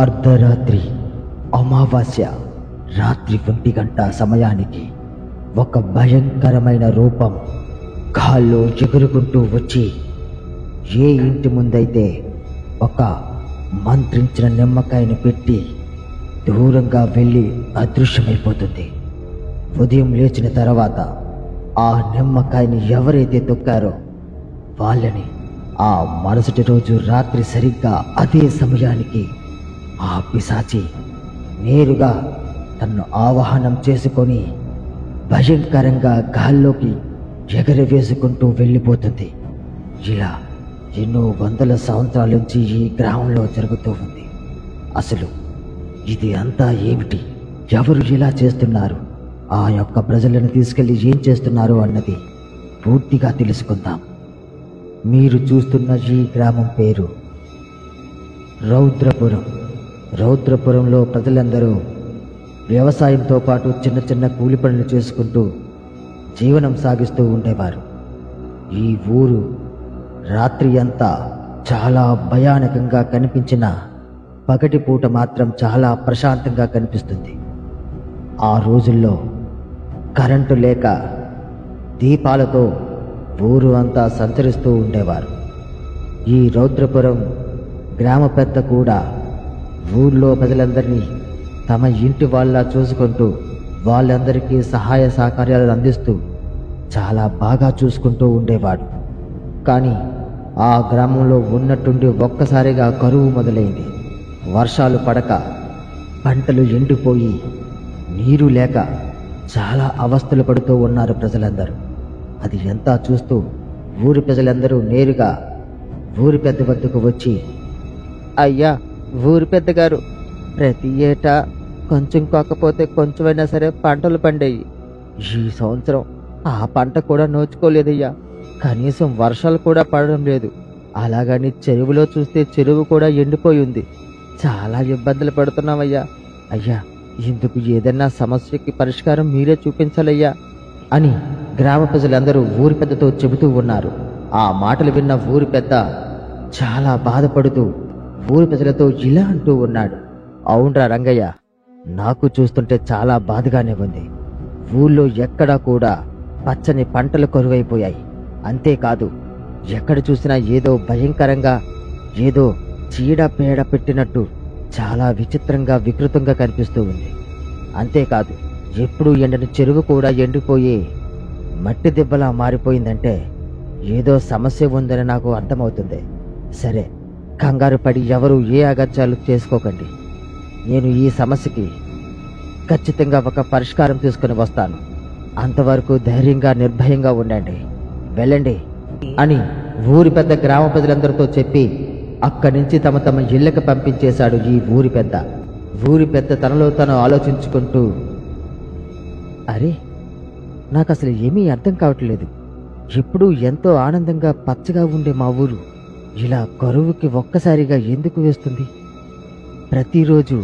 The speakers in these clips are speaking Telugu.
అర్ధరాత్రి అమావాస్య రాత్రి 1 గంట సమయానికి ఒక భయంకరమైన రూపం గాల్లో ఎగురుకుంటూ వచ్చి ఏ ఇంటి ముందైతే ఒక మంత్రించిన నిమ్మకాయని పెట్టి దూరంగా వెళ్ళి అదృశ్యమైపోతుంది. ఉదయం లేచిన తర్వాత ఆ నిమ్మకాయని ఎవరైతే తొక్కారో వాళ్ళని ఆ మరుసటి రోజు రాత్రి సరిగ్గా అదే సమయానికి ఆ పిశాచి నేరుగా తన్ను ఆవాహనం చేసుకొని భయంకరంగా గాల్లోకి ఎగరవేసుకుంటూ వెళ్ళిపోతుంది. ఇలా ఎన్నో వందల సంవత్సరాల నుంచి ఈ గ్రామంలో జరుగుతూ ఉంది. అసలు ఇది అంతా ఏమిటి, ఎవరు ఇలా చేస్తున్నారు, ఆ యొక్క ప్రజలను తీసుకెళ్లి ఏం చేస్తున్నారు అన్నది పూర్తిగా తెలుసుకుందాం. మీరు చూస్తున్న ఈ గ్రామం పేరు రౌద్రపురం. రౌద్రపురంలో ప్రజలందరూ వ్యవసాయంతో పాటు చిన్న చిన్న కూలి పనులు చేసుకుంటూ జీవనం సాగిస్తూ ఉండేవారు. ఈ ఊరు రాత్రి అంతా చాలా భయానకంగా కనిపించిన పగటిపూట మాత్రం చాలా ప్రశాంతంగా కనిపిస్తుంది. ఆ రోజుల్లో కరెంటు లేక దీపాలతో ఊరు అంతా సంచరిస్తూ ఉండేవారు. ఈ రౌద్రపురం గ్రామ పెద్ద కూడా ఊళ్ళో ప్రజలందరినీ తమ ఇంటి వాళ్ళ చూసుకుంటూ వాళ్ళందరికీ సహాయ సహకార్యాలు అందిస్తూ చాలా బాగా చూసుకుంటూ ఉండేవాడు. కానీ ఆ గ్రామంలో ఉన్నట్టుండి ఒక్కసారిగా కరువు మొదలైంది. వర్షాలు పడక పంటలు ఎండిపోయి నీరు లేక చాలా అవస్థలు పడుతూ ఉన్నారు ప్రజలందరూ. అది ఎంతా చూస్తూ ఊరి ప్రజలందరూ నేరుగా ఊరి పెద్ద వద్దకు వచ్చి, అయ్యా ఊరి పెద్ద గారు, ప్రతి ఏటా కొంచెం కాకపోతే కొంచెమైనా సరే పంటలు పండాయి. ఈ సంవత్సరం ఆ పంట కూడా నోచుకోలేదయ్యా. కనీసం వర్షాలు కూడా పడడం లేదు. అలాగని చెరువులో చూస్తే చెరువు కూడా ఎండిపోయి ఉంది. చాలా ఇబ్బందులు పడుతున్నామయ్యా. అయ్యా, ఇందుకు ఏదైనా సమస్యకి పరిష్కారం మీరే చూపించాలయ్యా అని గ్రామ ప్రజలందరూ ఊరి పెద్దతో చెబుతూ ఉన్నారు. ఆ మాటలు విన్న ఊరి పెద్ద చాలా బాధపడుతూ ఊరి ప్రజలతో ఇలా అంటూ ఉన్నాడు, అవునరా రంగయ్య, నాకు చూస్తుంటే చాలా బాధగానే ఉంది. ఊళ్ళో ఎక్కడా కూడా పచ్చని పంటలు కరువైపోయాయి. అంతేకాదు, ఎక్కడ చూసినా ఏదో భయంకరంగా ఏదో చీడ పేడ పెట్టినట్టు చాలా విచిత్రంగా వికృతంగా కనిపిస్తూ ఉంది. అంతేకాదు, ఎప్పుడూ ఎండని చెరువు కూడా ఎండిపోయి మట్టి దెబ్బలా మారిపోయిందంటే ఏదో సమస్య ఉందని నాకు అర్థమవుతుంది. సరే, కంగారు పడి ఎవరు ఏ అగత్యాలు చేసుకోకండి. నేను ఈ సమస్యకి ఖచ్చితంగా ఒక పరిష్కారం తీసుకుని వస్తాను. అంతవరకు ధైర్యంగా నిర్భయంగా ఉండండి, వెళ్ళండి అని ఊరి పెద్ద గ్రామ ప్రజలందరితో చెప్పి అక్కడి నుంచి తమ తమ ఇళ్ళకి పంపించేశాడు ఈ ఊరి పెద్ద. ఊరి పెద్ద తనలో తను ఆలోచించుకుంటూ, అరే, నాకు అసలు ఏమీ అర్థం కావట్లేదు. ఎప్పుడూ ఎంతో ఆనందంగా పచ్చగా ఉండే మా ఊరు ఇలా కరువుకి ఒక్కసారిగా ఎందుకు వేస్తుంది? ప్రతిరోజు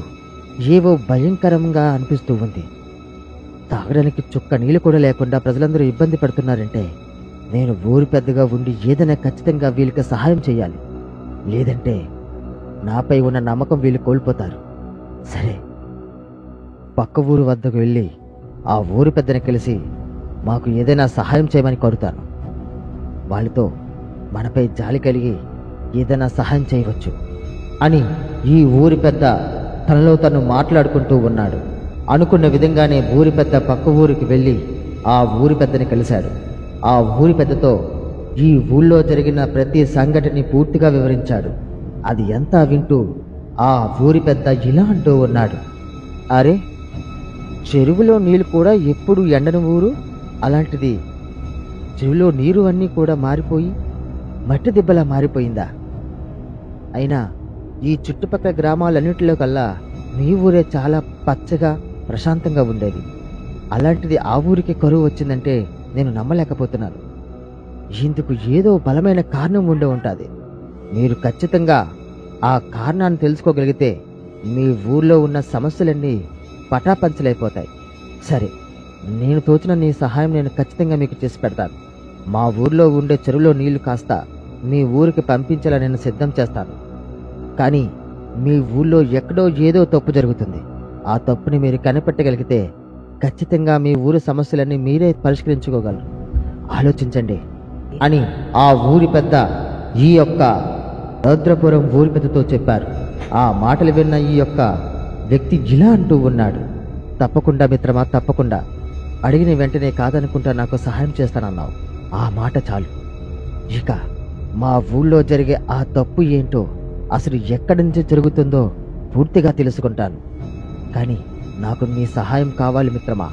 ఏవో భయంకరంగా అనిపిస్తూ ఉంది. తాగడానికి చుక్క నీళ్ళు కూడా లేకుండా ప్రజలందరూ ఇబ్బంది పడుతున్నారంటే నేను ఊరి పెద్దగా ఉండి ఏదైనా ఖచ్చితంగా వీళ్ళకి సహాయం చేయాలి. లేదంటే నాపై ఉన్న నమ్మకం వీళ్ళు కోల్పోతారు. సరే, పక్క ఊరు వద్దకు వెళ్ళి ఆ ఊరి పెద్దని కలిసి మాకు ఏదైనా సహాయం చేయమని కోరుతాను. వాళ్ళతో మనపై జాలి కలిగి ఏదైనా సహాయం చేయవచ్చు అని ఈ ఊరి పెద్ద తనలో తను మాట్లాడుకుంటూ ఉన్నాడు. అనుకున్న విధంగానే ఊరి పెద్ద పక్క ఊరికి వెళ్ళి ఆ ఊరి పెద్దని కలిశాడు. ఆ ఊరి పెద్దతో ఈ ఊళ్ళో జరిగిన ప్రతి సంఘటనని పూర్తిగా వివరించాడు. అది ఎంతా వింటూ ఆ ఊరి పెద్ద ఇలా అంటూ ఉన్నాడు, అరే, చెరువులో నీళ్ళు కూడా ఎప్పుడు ఎండని ఊరు, అలాంటిది చెరువులో నీరు అన్నీ కూడా మారిపోయి మట్టి దెబ్బలా మారిపోయిందా? అయినా ఈ చుట్టుపక్కల గ్రామాలన్నింటిలో కల్లా మీ ఊరే చాలా పచ్చగా ప్రశాంతంగా ఉండేది. అలాంటిది ఆ ఊరికి కరువు వచ్చిందంటే నేను నమ్మలేకపోతున్నాను. ఇందుకు ఏదో బలమైన కారణం ఉండే ఉంటుంది. మీరు ఖచ్చితంగా ఆ కారణాన్ని తెలుసుకోగలిగితే మీ ఊర్లో ఉన్న సమస్యలన్నీ పటాపంచలైపోతాయి. సరే, నేను తోచిన నీ సహాయం నేను ఖచ్చితంగా మీకు చేసి పెడతాను. మా ఊర్లో ఉండే చెరువులో నీళ్లు కాస్త మీ ఊరికి పంపించేలా నేను సిద్ధం చేస్తాను. కానీ మీ ఊళ్ళో ఎక్కడో ఏదో తప్పు జరుగుతుంది. ఆ తప్పుని మీరు కనిపెట్టగలిగితే ఖచ్చితంగా మీ ఊరి సమస్యలన్నీ మీరే పరిష్కరించుకోగలరు. ఆలోచించండి అని ఆ ఊరి పెద్ద ఈ యొక్క రౌద్రపురం ఊరి పెద్దతో చెప్పారు. ఆ మాటలు విన్న ఈ యొక్క వ్యక్తి ఇలా అంటూ ఉన్నాడు, తప్పకుండా మిత్రమా, తప్పకుండా. అడిగిన వెంటనే కాదనుకుంటా నాకు సహాయం చేస్తానన్నావు. ఆ మాట చాలు. ఇక మా ఊళ్ళో జరిగే ఆ తప్పు ఏంటో, అసలు ఎక్కడి నుంచి జరుగుతుందో పూర్తిగా తెలుసుకుంటాను. కానీ నాకు నీ సహాయం కావాలి మిత్రమా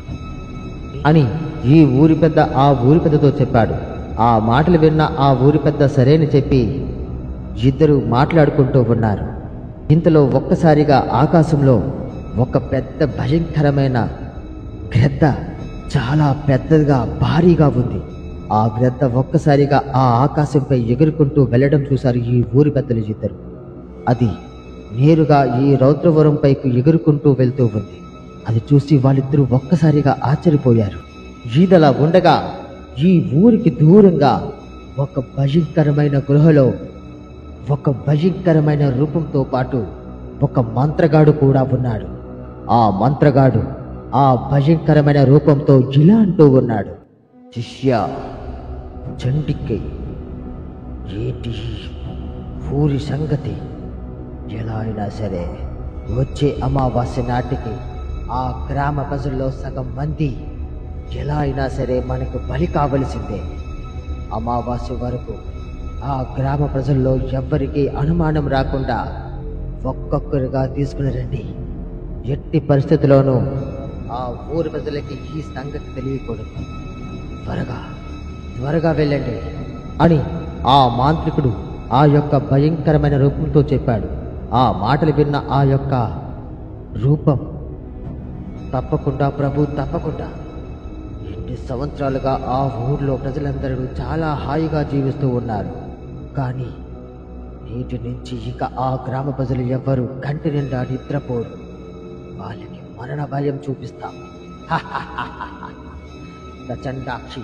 అని ఈ ఊరి పెద్ద ఆ ఊరి పెద్దతో చెప్పాడు. ఆ మాటలు విన్న ఆ ఊరి పెద్ద సరేని చెప్పి ఇద్దరు మాట్లాడుకుంటూ ఉన్నారు. ఇంతలో ఒక్కసారిగా ఆకాశంలో ఒక పెద్ద భయంకరమైన గ్రద్ద, చాలా పెద్దగా భారీగా ఉంది. ఆ గ్రద్ద ఒక్కసారిగా ఆ ఆకాశంపై ఎగురుకుంటూ వెళ్ళడం చూశారు ఈ ఊరి పెద్దలు ఇద్దరు. అది నేరుగా ఈ రౌద్రవరం పైకి ఎగురుకుంటూ వెళ్తూ ఉంది. అది చూసి వాళ్ళిద్దరూ ఒక్కసారిగా ఆశ్చర్యపోయారు. ఈదలా ఉండగా ఈ ఊరికి దూరంగా ఒక భయంకరమైన గృహలో ఒక భయంకరమైన రూపంతో పాటు ఒక మంత్రగాడు కూడా ఉన్నాడు. ఆ మంత్రగాడు ఆ భయంకరమైన రూపంతో ఇలా అంటూ ఉన్నాడు, శిష్య చండికి, ఏంటి ఊరి సంగతి? ఎలా అయినా సరే వచ్చే అమావాస్య నాటికి ఆ గ్రామ ప్రజల్లో సగం మంది ఎలా అయినా సరే మనకు బలి కావలసిందే. అమావాస్య వరకు ఆ గ్రామ ప్రజల్లో ఎవ్వరికీ అనుమానం రాకుండా ఒక్కొక్కరుగా తీసుకుని రండి. ఎట్టి పరిస్థితుల్లోనూ ఆ ఊరి ప్రజలకి ఈ సంగతి తెలియకూడదు. త్వరగా వెళ్ళండి అని ఆ మాంత్రికుడు ఆ యొక్క భయంకరమైన రూపంతో చెప్పాడు. ఆ మాటలు విన్న ఆ యొక్క రూపం, తప్పకుండా ప్రభు, తప్పకుండా. ఎన్ని సంవత్సరాలుగా ఆ ఊర్లో ప్రజలందరూ చాలా హాయిగా జీవిస్తూ ఉన్నారు. కానీ నేటి నుంచి ఇక ఆ గ్రామ ప్రజలు ఎవ్వరూ కంటి నిండా నిద్రపోరు. వాళ్ళకి మరణ భయం చూపిస్తాం. ప్రచండాక్షి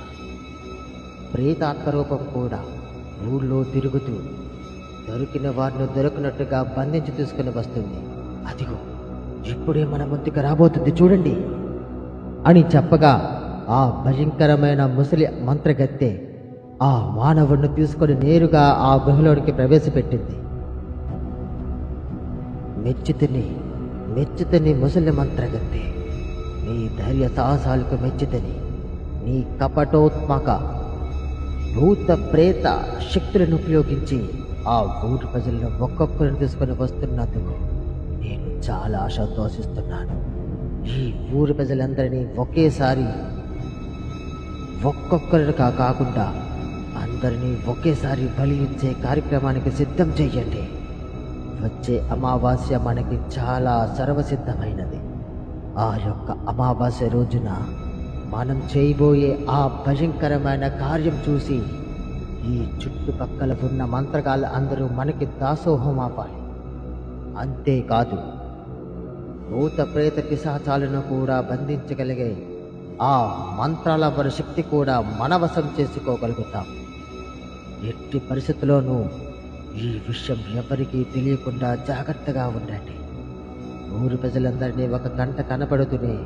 ప్రేతాత్మ రూపం కూడా ఊళ్ళో తిరుగుతూ దొరికిన వారిని దొరికినట్టుగా బంధించి తీసుకుని వస్తుంది. అదిగో ఇప్పుడే మన ముందుకు రాబోతుంది, చూడండి అని చెప్పగా ఆ భయంకరమైన ముసలి మంత్రగత్తె ఆ మానవుడిని తీసుకొని నేరుగా ఆ గుహలోనికి ప్రవేశపెట్టింది. మెచ్చితిని ముసలి మంత్రగత్తె, నీ ధైర్య సాహసాలకు మెచ్చితిని. నీ కపటోత్మక భూత ప్రేత శక్తులను ఉపయోగించి ఆ ఊరి ప్రజల్లో ఒక్కొక్కరిని తీసుకొని వస్తున్నందుకు నేను చాలా సంతోషిస్తున్నాను. ఈ ఊరి ప్రజలందరినీ ఒకేసారి ఒక్కొక్కరిగా కాకుండా అందరినీ ఒకేసారి బలి ఇచ్చే కార్యక్రమానికి సిద్ధం చెయ్యండి. వచ్చే అమావాస్య మనకి చాలా సర్వసిద్ధమైనది. ఆ యొక్క అమావాస్య రోజున మనం చేయబోయే ఆ భయంకరమైన కార్యం చూసి ఈ చుట్టుపక్కల ఉన్న మంత్రగాళ్ళు అందరూ మనకి దాసోహం ఆపాలి. అంతేకాదు, భూత ప్రేత పిశాచాలను కూడా బంధించగలిగే ఆ మంత్రాల వారి శక్తి కూడా మనవశం చేసుకోగలుగుతాం. ఎట్టి పరిస్థితుల్లోనూ ఈ విషయం ఎవరికీ తెలియకుండా జాగ్రత్తగా ఉండండి. ఊరి ప్రజలందరినీ ఒక గంట కనపడుతూనే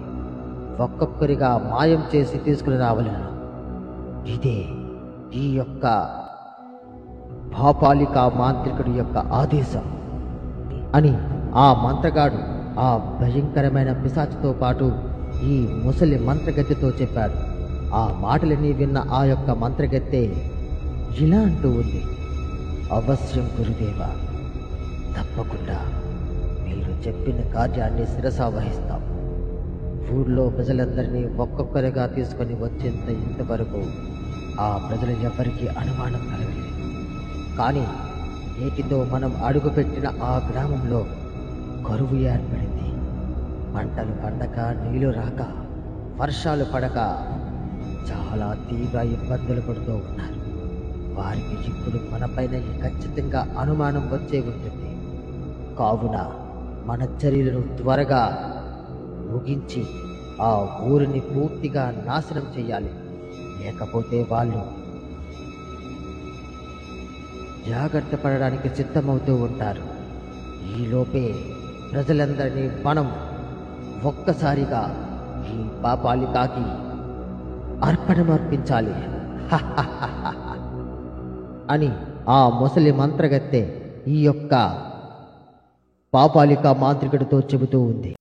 ఒక్కొక్కరిగా మాయం చేసి తీసుకుని రావాలను. ఇదే ఈ యొక్క భాపాలిక మాంత్రికుడి యొక్క ఆదేశం అని ఆ మంత్రగాడు ఆ భయంకరమైన పిశాచితో పాటు ఈ ముసలి మంత్రగత్తెతో చెప్పాడు. ఆ మాటలన్నీ విన్న ఆ యొక్క మంత్రగత్తె ఇలా అంటూ ఉంది, అవశ్యం గురుదేవా, తప్పకుండా మీరు చెప్పిన కార్యాన్ని శిరసా వహిస్తాం. ఊర్లో ప్రజలందరినీ ఒక్కొక్కరిగా తీసుకొని వచ్చేంత ఇంతవరకు ఆ ప్రజలు ఎవ్వరికీ అనుమానం కలగలేదు. కానీ నేటితో మనం అడుగుపెట్టిన ఆ గ్రామంలో కరువు ఏర్పడింది. పంటలు పండక, నీళ్లు రాక, వర్షాలు పడక చాలా తీవ్ర ఇబ్బందులు పడుతూ ఉన్నారు. వారికి ఇప్పుడు మనపైన ఖచ్చితంగా అనుమానం వచ్చే ఉంటుంది. కావున మన చర్యలను త్వరగా ముగించి ఆ ఊరిని పూర్తిగా నాశనం చేయాలి. లేకపోతే వాళ్ళు జాగ్రత్త పడడానికి సిద్ధమవుతూ ఉంటారు. ఈలోపే ప్రజలందరినీ మనం ఒక్కసారిగా ఈ పాపాలికాకి అర్పణమర్పించాలి అని ఆ ముసలి మంత్రగత్తె ఈ యొక్క పాపాలిక మాంత్రికుడితో చెబుతూ ఉంది.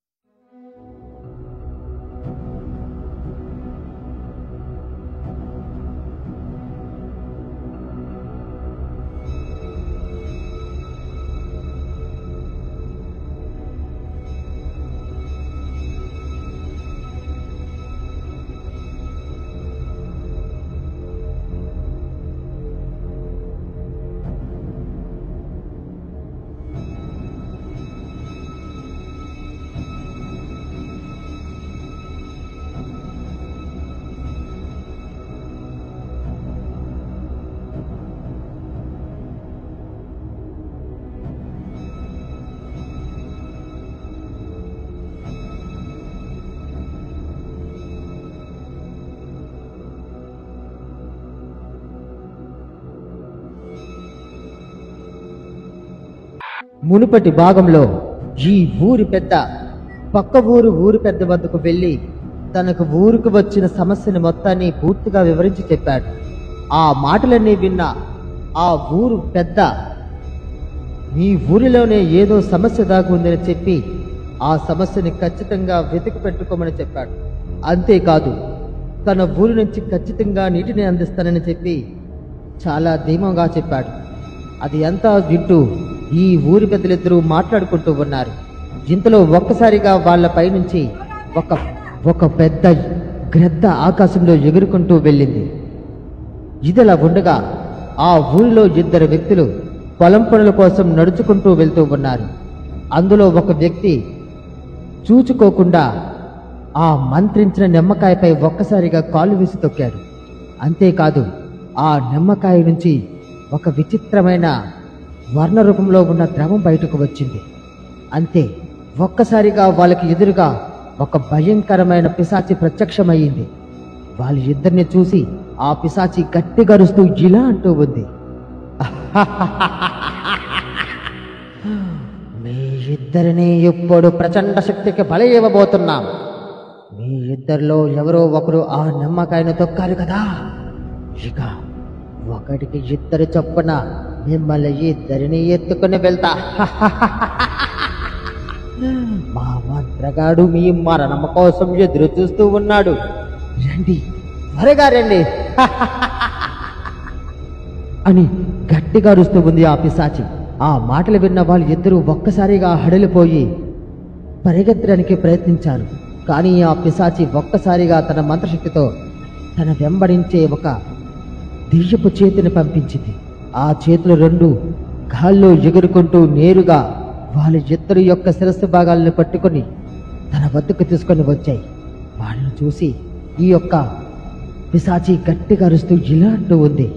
మునుపటి భాగంలో ఈ ఊరి పెద్ద పక్క ఊరు పెద్ద వద్దకు వెళ్ళి తనకు ఊరికి వచ్చిన సమస్యని మొత్తాన్ని పూర్తిగా వివరించి చెప్పాడు. ఆ మాటలన్నీ విన్న ఆ ఊరు పెద్ద మీ ఊరిలోనే ఏదో సమస్య దాగుందని చెప్పి ఆ సమస్యని ఖచ్చితంగా వెతికి పెట్టుకోమని చెప్పాడు. అంతేకాదు తన ఊరి నుంచి ఖచ్చితంగా నీటిని అందిస్తానని చెప్పి చాలా ధీమంగా చెప్పాడు. అది అంతా వింటూ ఈ ఊరి పెద్దలిద్దరూ మాట్లాడుకుంటూ ఉన్నారు. ఇంతలో ఒక్కసారిగా వాళ్ళపై నుంచి ఒక పెద్ద గ్రద్ద ఆకాశంలో ఎగురుకుంటూ వెళ్ళింది. ఇదిలా ఉండగా ఆ ఊరిలో ఇద్దరు వ్యక్తులు పొలం పనుల కోసం నడుచుకుంటూ వెళ్తూ ఉన్నారు. అందులో ఒక వ్యక్తి చూచుకోకుండా ఆ మంత్రించిన నిమ్మకాయపై ఒక్కసారిగా కాలు వేసి తొక్కాడు. అంతేకాదు ఆ నిమ్మకాయ నుంచి ఒక విచిత్రమైన వర్ణ రూపంలో ఉన్న ద్రవం బయటకు వచ్చింది. అంతే, ఒక్కసారిగా వాళ్ళకి ఎదురుగా ఒక భయంకరమైన పిశాచి ప్రత్యక్షమయ్యింది. వాళ్ళ ఇద్దరిని చూసి ఆ పిశాచి గట్టిగరుస్తూ ఇలా అంటూ ఉంది, మీ ఇద్దరిని ఇప్పుడు ప్రచండ శక్తికి బలి ఇవ్వబోతున్నాం. మీ ఇద్దరిలో ఎవరో ఒకరు ఆ నిమ్మకాయను తొక్కారు కదా, ఇక ఒకటికి ఇద్దరు చొప్పున మిమ్మల్ని ఇద్దరిని ఎత్తుకుని వెళ్తా. మా మంత్రగాడు మీ మరణం కోసం ఎదురు చూస్తూ ఉన్నాడు, రండి త్వరగా రండి అని గట్టిగా అరుస్తూ ఉంది ఆ పిశాచి. ఆ మాటలు విన్న వాళ్ళు ఇద్దరూ ఒక్కసారిగా హడలిపోయి పరిగెత్తడానికి ప్రయత్నించారు. కానీ ఆ పిశాచి ఒక్కసారిగా తన మంత్రశక్తితో తన వెంబడించే ఒక దెయ్యపు చేతిని పంపించింది. ఆ చేతులు రెండు గాల్లో ఎగురుకుంటూ నేరుగా వాళ్ళ ఇద్దరు యొక్క శిరస్సు భాగాలను పట్టుకొని తన వద్దకు తీసుకొని వచ్చాయి. వాళ్ళను చూసి ఈ యొక్క పిశాచి గట్టిగా అరుస్తూ ఇలా అంటూ ఉంది,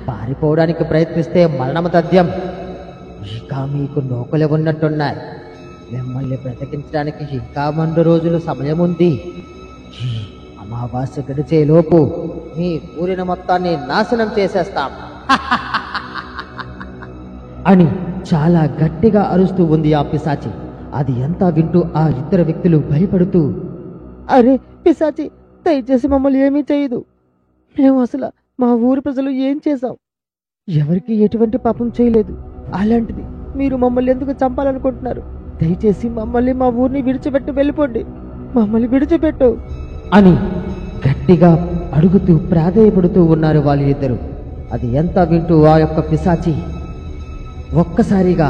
పారిపోవడానికి ప్రయత్నిస్తే మరణము తథ్యం. ఇక మీకు నూకలు ఉన్నట్టున్నాయి. మిమ్మల్ని బ్రతికించడానికి ఇంకా 2 రోజులు సమయం ఉంది. అమావాస్య గడిచేలోపు మీ ఊరిని మొత్తాన్ని నాశనం చేసేస్తాం అని చాలా గట్టిగా అరుస్తూ ఉంది ఆ పిశాచి. అది ఎంత వింటూ ఆ ఇద్దరు వ్యక్తులు భయపడుతూ, అరే పిశాచి, దయచేసి మమ్మల్ని ఏమీ చేయదు. మేము అసలు మా ఊరి ప్రజలు ఏం చేశాం? ఎవరికి ఎటువంటి పాపం చేయలేదు. అలాంటిది మీరు మమ్మల్ని ఎందుకు చంపాలనుకుంటున్నారు? దయచేసి మమ్మల్ని మా ఊరిని విడిచిపెట్టి వెళ్ళిపోండి, మమ్మల్ని విడిచిపెట్టు అని గట్టిగా అడుగుతూ ప్రాధేయపడుతూ ఉన్నారు వాళ్ళు ఇద్దరు. అది ఎంత వింటూ ఆ యొక్క పిశాచి ఒక్కసారిగా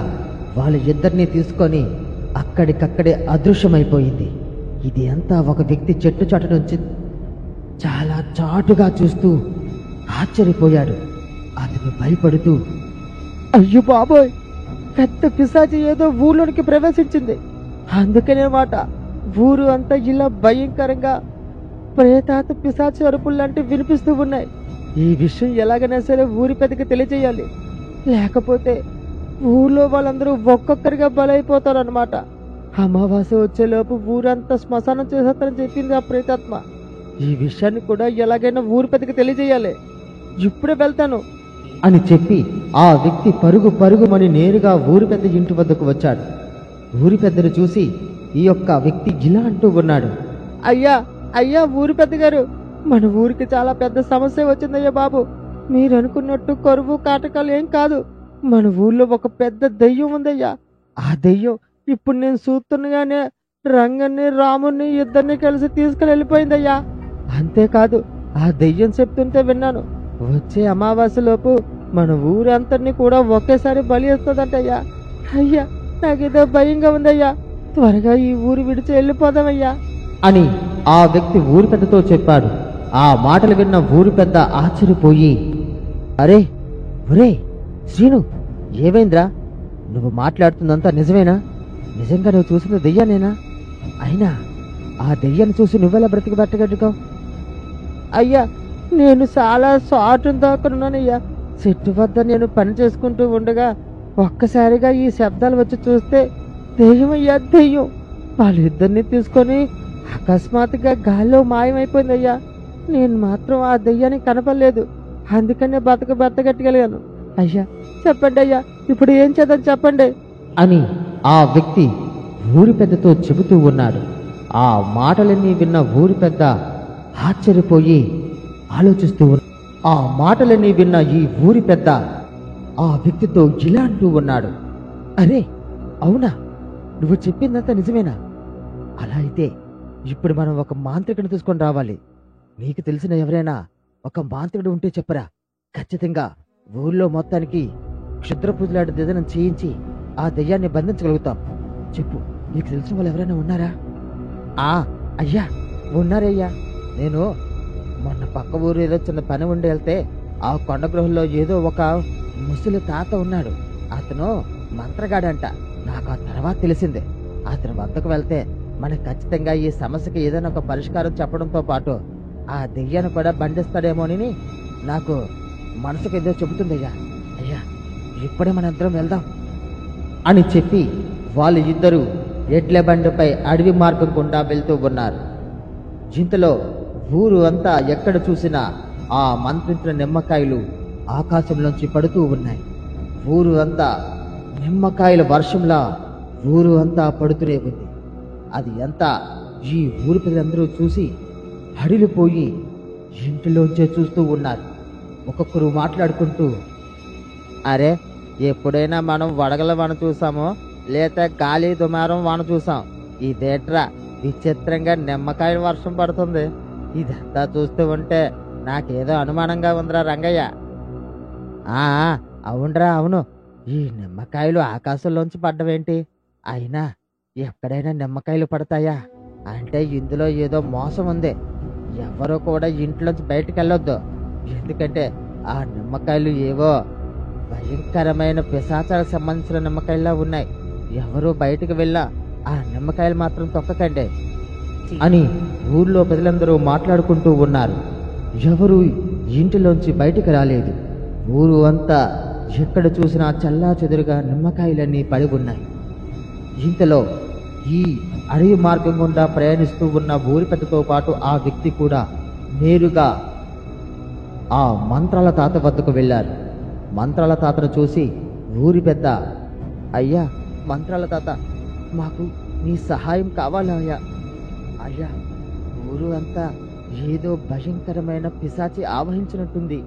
వాళ్ళ ఇద్దరిని తీసుకొని అక్కడికక్కడే అదృశ్యమైపోయింది. ఇది అంతా ఒక వ్యక్తి చెట్టు చాటు నుంచి చాలా చాటుగా చూస్తూ ఆశ్చర్యపోయాడు. అతను భయపడుతూ, అయ్యో బాబోయ్, పెద్ద పిశాచి ఏదో ఊర్లోనికి ప్రవేశించింది. అందుకనే మాట ఊరు అంతా ఇలా భయంకరంగా ప్రేతాత పిశాచి అరుపులు లాంటివి వినిపిస్తూ ఉన్నాయి. ఈ విషయం ఎలాగైనా సరే ఊరి పెద్దకి తెలియజేయాలి, లేకపోతే ఊర్లో వాళ్ళందరూ ఒక్కొక్కరిగా బలైపోతారన్నమాట. అమావాస్య వచ్చేలోపు ఊరంతా శ్మశానం చేసేస్తారని చెప్పింది ఆ ప్రేతాత్మ. ఈ విషయాన్ని కూడా ఎలాగైనా ఊరి పెద్దకి తెలియజేయాలి. ఇప్పుడే వెళ్తాను. అని చెప్పి ఆ వ్యక్తి పరుగు పరుగుమని నేరుగా ఊరి పెద్ద ఇంటి వద్దకు వచ్చాడు. ఊరి పెద్దను చూసి ఈ యొక్క వ్యక్తి ఇలా అంటూ ఉన్నాడు. అయ్యా అయ్యా ఊరి పెద్ద గారు, మన ఊరికి చాలా పెద్ద సమస్య వచ్చిందయ్యా బాబు. మీరు అనుకున్నట్టు కరువు కాటకాలు ఏం కాదు. మన ఊర్లో ఒక పెద్ద దెయ్యం ఉందయ్యా. ఆ దెయ్యం ఇప్పుడు నేను చూస్తుండగానే రంగన్ని రాముణ్ణి ఇద్దరిని కలిసి తీసుకుని వెళ్ళిపోయిందయ్యా. అంతేకాదు ఆ దెయ్యం చెప్తుంటే విన్నాను, వచ్చే అమావాస్యలోపు మన ఊరంతటిని కూడా ఒకేసారి బలి ఇస్తుందంటయ్యా. అయ్యా నాకేదో భయంగా ఉందయ్యా, త్వరగా ఈ ఊరు విడిచి వెళ్ళిపోదామయ్యా అని ఆ వ్యక్తి ఊరి పెద్దతో చెప్పాడు. ఆ మాటలు విన్న ఊరి పెద్ద ఆశ్చర్యపోయి, అరే ఒరే శ్రీను, ఏమైందిరా? నువ్వు మాట్లాడుతుందంతా నిజమేనా? నిజంగా నువ్వు చూసిన దెయ్యానేనా? అయినా ఆ దెయ్యాన్ని చూసి నువ్వెలా బ్రతికి పట్టగట్టుకో? అయ్యా నేను చాలా స్వార్థం దాక్కున్నానయ్యా. చెట్టు వద్ద నేను పని చేసుకుంటూ ఉండగా ఒక్కసారిగా ఈ శబ్దాలు వచ్చి చూస్తే దెయ్యం అయ్యా దెయ్యం. వాళ్ళిద్దరిని తీసుకొని అకస్మాత్తుగా గాల్లో మాయమైపోయిందయ్యా. నేను మాత్రం ఆ దెయ్యాన్ని కనపడలేదు, అందుకనే బతకగలిగాను. అయ్యా చెప్పండి అయ్యా, ఇప్పుడు ఏం చేద్దాం చెప్పండి అని ఆ వ్యక్తి ఊరి పెద్దతో చెబుతూ ఉన్నాడు. ఆ మాటలన్నీ విన్న ఊరి పెద్ద ఆశ్చర్యపోయి ఆలోచిస్తూ ఆ మాటలన్నీ విన్న ఈ ఊరి పెద్ద ఆ వ్యక్తితో ఇలా అంటూ ఉన్నాడు. అరే అవునా, నువ్వు చెప్పిందంతా నిజమేనా? అలా అయితే ఇప్పుడు మనం ఒక మాంత్రికుని తీసుకొని రావాలి. నీకు తెలిసిన ఎవరైనా ఒక మాంత్రికుడు ఉంటే చెప్పరా, ఖచ్చితంగా ఊళ్ళో మొత్తానికి క్షుద్ర పూజలాంటి దెయ్యం చేయించి ఆ దెయ్యాన్ని బంధించగలుగుతాం. చెప్పు, నీకు తెలిసిన వాళ్ళు ఎవరైనా ఉన్నారా? అయ్యా ఉన్నారయ్యా. నేను మొన్న పక్క ఊరు ఏదో చిన్న పని ఉండి వెళ్తే ఆ కొండ గృహంలో ఏదో ఒక ముసలి తాత ఉన్నాడు. అతను మంత్రగాడంట. నాకు ఆ తర్వాత తెలిసిందే. అతని వద్దకు వెళ్తే మనకు ఖచ్చితంగా ఈ సమస్యకి ఏదైనా ఒక పరిష్కారం చెప్పడంతో పాటు ఆ దెయ్యాన్ని కూడా బంధిస్తాడేమోనని నాకు మనసుకు ఏదో చెబుతుందయ్యా. అయ్యా ఇప్పుడే మన ఇద్దరం వెళ్దాం అని చెప్పి వాళ్ళు ఇద్దరు ఎడ్ల బండిపై అడవి మార్గం గుండా వెళ్తూ ఉన్నారు. ఇంతలో ఊరు అంతా ఎక్కడ చూసినా ఆ మంత్రించిన నిమ్మకాయలు ఆకాశంలోంచి పడుతూ ఉన్నాయి. ఊరు అంతా నిమ్మకాయల వర్షంలా ఊరు అంతా పడుతూనే ఉంది. అది అంతా ఈ ఊరి ప్రజలందరూ చూసి హడిలిపోయి ఇంటిలోంచే చూస్తూ ఉన్నారు. ఒక్కొక్కరు మాట్లాడుకుంటూ, అరే ఎప్పుడైనా మనం వడగల వాన చూసామో లేక గాలి దుమారం వాన చూసాం, ఇదేట్రా విచిత్రంగా నిమ్మకాయల వర్షం పడుతుంది. ఇదంతా చూస్తూ ఉంటే నాకేదో అనుమానంగా ఉందిరా రంగయ్య. అవునరా అవును, ఈ నిమ్మకాయలు ఆకాశంలోంచి పడ్డవేంటి? అయినా ఎక్కడైనా నిమ్మకాయలు పడతాయా? అంటే ఇందులో ఏదో మోసం ఉంది. ఎవరో కూడా ఇంట్లోంచి బయటకు వెళ్ళొద్దు, ఎందుకంటే ఆ నిమ్మకాయలు ఏవో భయంకరమైన పిశాచాలకు సంబంధించిన నిమ్మకాయలా ఉన్నాయి. ఎవరు బయటకు వెళ్ళా ఆ నిమ్మకాయలు మాత్రం తొక్కకండి అని ఊర్లో ప్రజలందరూ మాట్లాడుకుంటూ ఉన్నారు. ఎవరు ఇంటిలోంచి బయటకు రాలేదు. ఊరు అంతా ఎక్కడ చూసినా చల్లా చెదురుగా నిమ్మకాయలన్నీ పడి ఉన్నాయి. ఇంతలో ఈ అడవి మార్గం గుండా ప్రయాణిస్తూ ఉన్న ఊరి పెద్దతో పాటు ఆ వ్యక్తి కూడా నేరుగా ఆ మంత్రాల తాత వద్దకు వెళ్ళారు. మంత్రాల తాతను చూసి ఊరి పెద్ద, అయ్యా మంత్రాల తాత, మాకు నీ సహాయం కావాలా అయ్యా? అయ్యా ఊరు అంతా ఏదో భయంకరమైన పిశాచి ఆవహించినట్టుంది.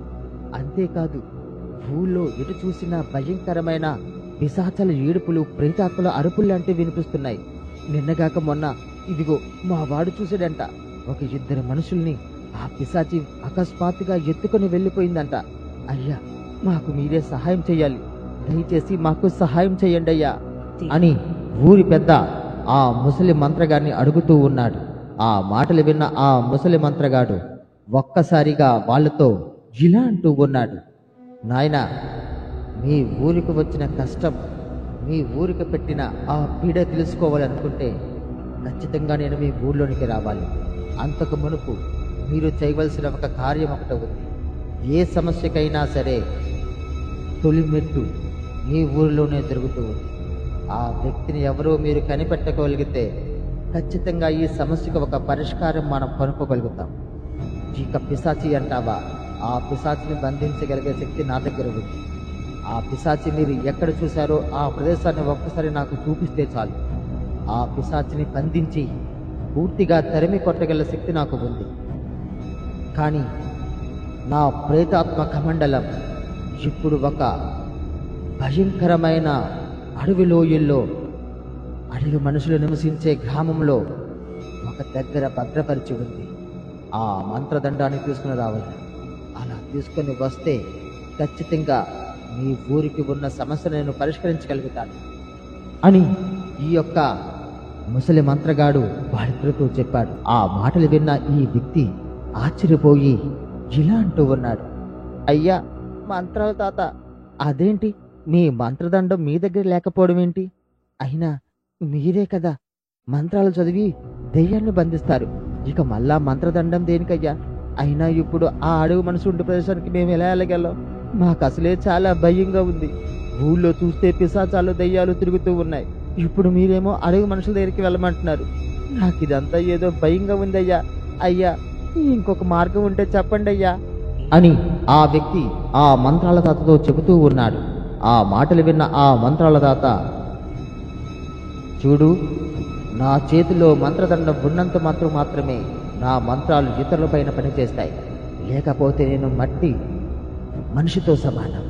అంతేకాదు ఊళ్ళో ఎటు చూసినా భయంకరమైన పిశాచల ఏడుపులు, ప్రేతాత్మల అరుపులు లాంటివి వినిపిస్తున్నాయి. నిన్నగాక మొన్న ఇదిగో మా వాడు చూసాడంట, ఒక 2 మనుషుల్ని ఆ పిశాచి అకస్మాత్తుగా ఎత్తుకొని వెళ్ళిపోయిందంట. అయ్యా మాకు మీరే సహాయం చెయ్యాలి, దయచేసి మాకు సహాయం చెయ్యండి అయ్యా అని ఊరి పెద్ద ఆ ముసలి మంత్రగాడిని అడుగుతూ ఉన్నాడు. ఆ మాటలు విన్న ఆ ముసలి మంత్రగాడు ఒక్కసారిగా వాళ్ళతో ఇలా అంటూ ఉన్నాడు. నాయనా, మీ ఊరికి వచ్చిన కష్టం, మీ ఊరికి పెట్టిన ఆ పీడ తెలుసుకోవాలనుకుంటే ఖచ్చితంగా నేను మీ ఊర్లోనికి రావాలి. అంతకు మునుపు మీరు చేయవలసిన ఒక కార్యం ఒకటి ఉంది. ఏ సమస్యకైనా సరే తొలి మెట్టు మీ ఊరిలోనే జరుగుతూ ఉంది. ఆ వ్యక్తిని ఎవరో మీరు కనిపెట్టగలిగితే ఖచ్చితంగా ఈ సమస్యకు ఒక పరిష్కారం మనం కనుక్కోగలుగుతాం. ఇక పిశాచి అంటావా, ఆ పిశాచిని బంధించగలిగే శక్తి నా దగ్గర ఉంది. ఆ పిశాచి మీరు ఎక్కడ చూశారో ఆ ప్రదేశాన్ని ఒక్కసారి నాకు చూపిస్తే చాలు. ఆ పిశాచిని బంధించి పూర్తిగా తరిమి కొట్టగల శక్తి నాకు ఉంది. కానీ నా ప్రేతాత్మ కమండలం ఇప్పుడు ఒక భయంకరమైన అడవి లోయల్లో అడవి మనుషులు నివసించే గ్రామంలో ఒక దగ్గర భద్రపరిచి ఉంది. ఆ మంత్రదండాన్ని తీసుకుని రావాలి. అలా తీసుకొని వస్తే ఖచ్చితంగా మీ ఊరికి ఉన్న సమస్యను నేను పరిష్కరించగలుగుతాను అని ఈ యొక్క ముసలి మంత్రగాడు వాడితో చెప్పాడు. ఆ మాటలు విన్న ఈ వ్యక్తి ఆశ్చర్యపోయి ఇలా అంటూ ఉన్నాడు, అయ్యా మంత్రాల తాత, అదేంటి మీ మంత్రదండం మీ దగ్గర లేకపోవడం ఏంటి? అయినా మీరే కదా మంత్రాలు చదివి దెయ్యాన్ని బంధిస్తారు. ఇక మళ్ళా మంత్రదండం దేనికయ్యా? అయినా ఇప్పుడు ఆ అడవి మనసు ఉండే ప్రదేశానికి మేము ఎలా వెళ్ళగలం? మాకు అసలే చాలా భయంగా ఉంది. ఊళ్ళో చూస్తే పిశాచాలు దెయ్యాలు తిరుగుతూ ఉన్నాయి. ఇప్పుడు మీరేమో అడవి మనుషుల దగ్గరికి వెళ్ళమంటున్నారు. నాకు ఇదంతా ఏదో భయంగా ఉందయ్యా. అయ్యా ఇంకొక మార్గం ఉంటే చెప్పండి అయ్యా అని ఆ వ్యక్తి ఆ మంత్రాల తాతతో చెబుతూ ఉన్నాడు. ఆ మాటలు విన్న ఆ మంత్రాల తాత, చూడు, నా చేతిలో మంత్రదండం ఉన్నంత మాత్రమే నా మంత్రాలు ఇతరుల పైన పనిచేస్తాయి. లేకపోతే నేను మట్టి మనిషితో సమానం.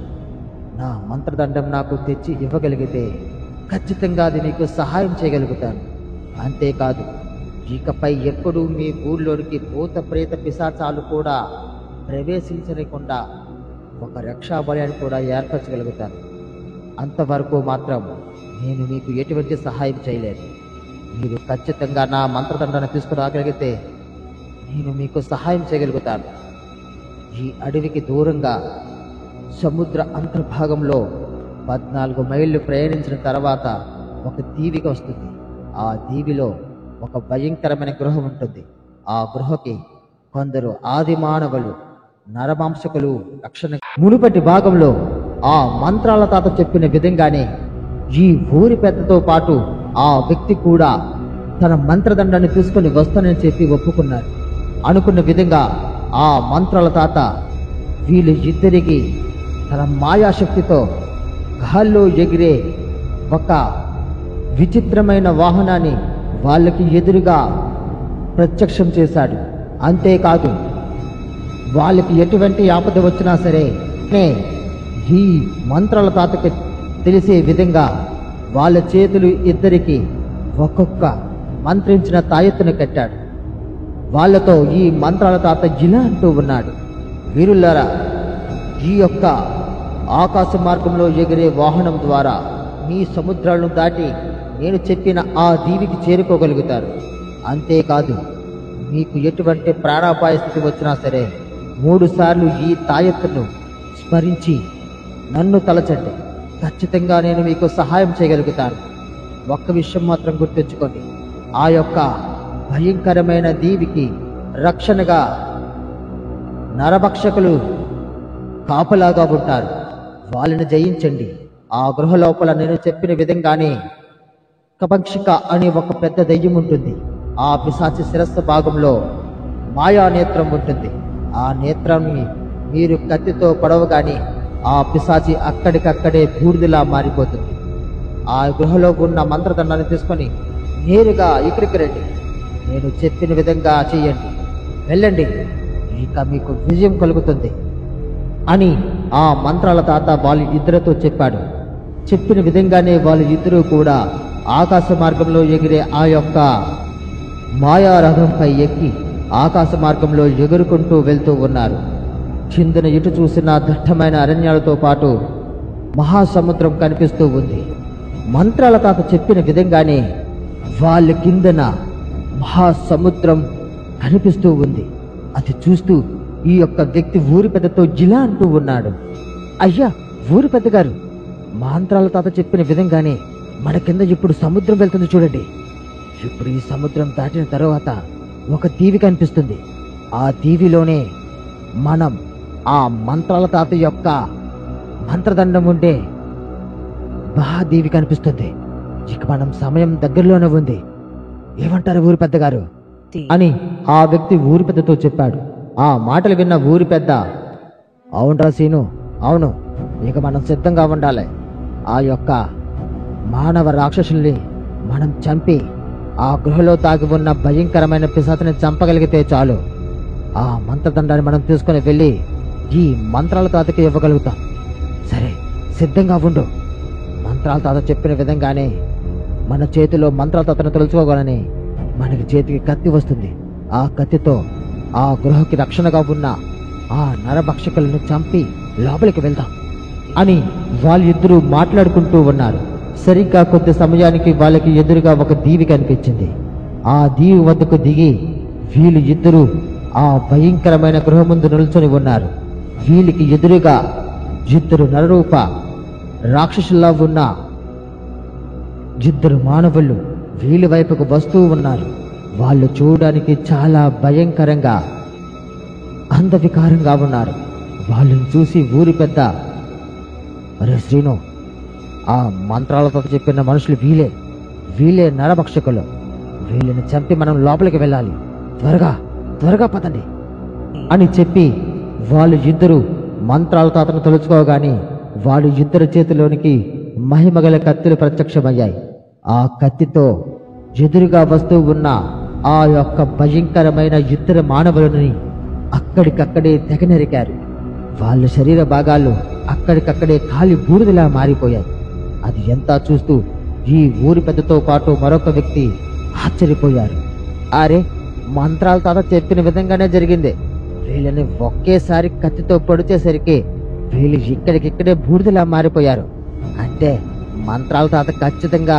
నా మంత్రదండం నాకు తెచ్చి ఇవ్వగలిగితే ఖచ్చితంగా అది నీకు సహాయం చేయగలుగుతాను. అంతేకాదు, ఇకపై ఎప్పుడూ మీ ఊళ్ళోనికి భూత ప్రేత పిశాచాలు కూడా ప్రవేశించకుండా ఒక రక్షాబలాన్ని కూడా ఏర్పరచగలుగుతాను. అంతవరకు మాత్రం నేను మీకు ఎటువంటి సహాయం చేయలేదు. మీరు ఖచ్చితంగా నా మంత్రదండాన్ని తీసుకురాగలిగితే నేను మీకు సహాయం చేయగలుగుతాను. ఈ అడవికి దూరంగా సముద్ర అంతర్భాగంలో 14 మైళ్ళు ప్రయాణించిన తర్వాత ఒక దీవిక వస్తుంది. ఆ దీవిలో ఒక భయంకరమైన గృహ ఉంటుంది. ఆ గృహకి కొందరు ఆది మానవులు నరమాంసకులు రక్షణ. మునుపటి భాగంలో ఆ మంత్రాల తాత చెప్పిన విధంగానే ఈ ఊరి పెద్దతో పాటు ఆ వ్యక్తి కూడా తన మంత్రదండాన్ని తీసుకొని వస్తానని చెప్పి ఒప్పుకున్నారు. అనుకున్న విధంగా ఆ మంత్రాల తాత వీళ్ళు ఇద్దరికి తన మాయాశక్తితో గాల్లో ఎగిరే ఒక విచిత్రమైన వాహనాన్ని వాళ్ళకి ఎదురుగా ప్రత్యక్షం చేశాడు. అంతేకాదు, వాళ్ళకి ఎటువంటి ఆపద వచ్చినా సరే ఈ మంత్రాల తాతకి తెలిసే విధంగా వాళ్ళ చేతులు ఇద్దరికి ఒక్కొక్క మంత్రించిన తాయెత్తును కట్టాడు. వాళ్ళతో ఈ మంత్రాల తాత ఇలా అంటూ ఉన్నాడు, వీరులారా, ఈ యొక్క ఆకాశ మార్గంలో ఎగిరే వాహనం ద్వారా మీ సముద్రాలను దాటి నేను చెప్పిన ఆ దీవికి చేరుకోగలుగుతారు. అంతేకాదు, మీకు ఎటువంటి ప్రాణాపాయ స్థితి వచ్చినా సరే 3 సార్లు ఈ తాయెత్తును స్మరించి నన్ను తలచండి. ఖచ్చితంగా నేను మీకు సహాయం చేయగలుగుతాను. ఒక్క విషయం మాత్రం గుర్తుంచుకోండి, ఆ యొక్క భయంకరమైన దీవికి రక్షణగా నరభక్షకులు కాపలాగా ఉంటారు. వాళ్ళని జయించండి. ఆ గృహ లోపల నేను చెప్పిన విధంగానే కపక్షిక అనే ఒక పెద్ద దెయ్యం ఉంటుంది. ఆ పిశాచి శిరస్సు భాగంలో మాయా నేత్రం ఉంటుంది. ఆ నేత్రాన్ని మీరు కత్తితో పొడవగానే ఆ పిశాచి అక్కడికక్కడే బూడిదలా మారిపోతుంది. ఆ గృహలో ఉన్న మంత్రదండాన్ని తీసుకొని నేరుగా ఇక్కడికి రండి. నేను చెప్పిన విధంగా చేయండి. వెళ్ళండి, ఇక మీకు విజయం కలుగుతుంది అని ఆ మంత్రాల తాత వాళ్ళ ఇద్దరితో చెప్పాడు. చెప్పిన విధంగానే వాళ్ళు ఇద్దరూ కూడా ఆకాశ మార్గంలో ఎగిరే ఆ యొక్క మాయారథంపై ఎక్కి ఆకాశ మార్గంలో ఎగురుకుంటూ వెళ్తూ ఉన్నారు. కిందన ఇటు చూసిన దట్టమైన అరణ్యాలతో పాటు మహాసముద్రం కనిపిస్తూ ఉంది. మంత్రాల తాత చెప్పిన విధంగానే వాళ్ళ కిందన మహాసముద్రం కనిపిస్తూ ఉంది. అది చూస్తూ ఈ యొక్క వ్యక్తి ఊరి పెద్దతో జిలా అంటూ ఉన్నాడు, అయ్యా ఊరి పెద్ద గారు, మంత్రాల తాత చెప్పిన విధంగానే మన కింద ఇప్పుడు సముద్రం వెళ్తుంది చూడండి. ఇప్పుడు ఈ సముద్రం దాటిన తర్వాత ఒక దీవి కనిపిస్తుంది. ఆ దీవిలోనే మనం ఆ మంత్రాల తాత యొక్క మంత్రదండం ఉండే మహాదేవి కనిపిస్తుంది. ఇక మనం సమయం దగ్గరలోనే ఉంది. ఏమంటారు ఊరి పెద్ద గారు అని ఆ వ్యక్తి ఊరి పెద్దతో చెప్పాడు. ఆ మాటలు విన్న ఊరి పెద్ద, అవునరా సీను, అవును. ఇక మనం సిద్ధంగా ఉండాలి. ఆ యొక్క మానవ రాక్షసుల్ని మనం చంపి ఆ గృహలో తాగి ఉన్న భయంకరమైన పిశాచిని చంపగలిగితే చాలు. ఆ మంత్రదండాన్ని మనం తీసుకుని వెళ్ళి ఈ మంత్రాల తాతకి ఇవ్వగలుగుతాం. సరే, సిద్ధంగా ఉండు. మంత్రాల తాత చెప్పిన విధంగానే మన చేతిలో మంత్రాల తాతను తెలుసుకోగానే మనకి చేతికి కత్తి వస్తుంది. ఆ కత్తితో ఆ గృహకి రక్షణగా ఉన్న ఆ నరభక్షకులను చంపి లోపలికి వెళ్దాం అని వాళ్ళిద్దరూ మాట్లాడుకుంటూ ఉన్నారు. సరిగ్గా కొద్ది సమయానికి వాళ్ళకి ఎదురుగా ఒక దీవి కనిపించింది. ఆ దీవి వద్దకు దిగి వీళ్ళు ఇద్దరూ ఆ భయంకరమైన గృహ ముందు నిల్చొని ఉన్నారు. వీళ్ళకి ఎదురుగా ఇద్దరు నరరూప రాక్షసుల్లా ఉన్న ఇద్దరు మానవులు వీళ్ళ వైపుకు వస్తూ ఉన్నారు. వాళ్ళు చూడడానికి చాలా భయంకరంగా అందవికారంగా ఉన్నారు. వాళ్ళని చూసి ఊరి పెద్ద, అరే శ్రీను, ఆ మంత్రాలతో చెప్పిన మనుషులు వీళ్ళే నరభక్షకులు. వీళ్ళని చంపి మనం లోపలికి వెళ్ళాలి. త్వరగా త్వరగా పదండి అని చెప్పి వాళ్ళు ఇద్దరు మంత్రాల తాతను తలుచుకోగానే వాళ్ళు ఇద్దరు చేతిలోనికి మహిమగల కత్తులు ప్రత్యక్షమయ్యాయి. ఆ కత్తితో ఎదురుగా వస్తూ ఉన్న ఆ యొక్క భయంకరమైన ఇద్దరు మానవులని అక్కడికక్కడే తెగనరికారు. వాళ్ళ శరీర భాగాలు అక్కడికక్కడే కాలి బూడిదలా మారిపోయాయి. అది ఎంతా చూస్తూ ఈ ఊరి పెద్దతో పాటు మరొక వ్యక్తి ఆశ్చర్యపోయారు. అరే, మంత్రాల తాత చెప్పిన విధంగానే జరిగింది. వీళ్ళని ఒకేసారి కత్తితో పొడిచేసరికి వీళ్ళు ఇక్కడికిక్కడే బూడిదలా మారిపోయారు. అంటే మంత్రాల తాత ఖచ్చితంగా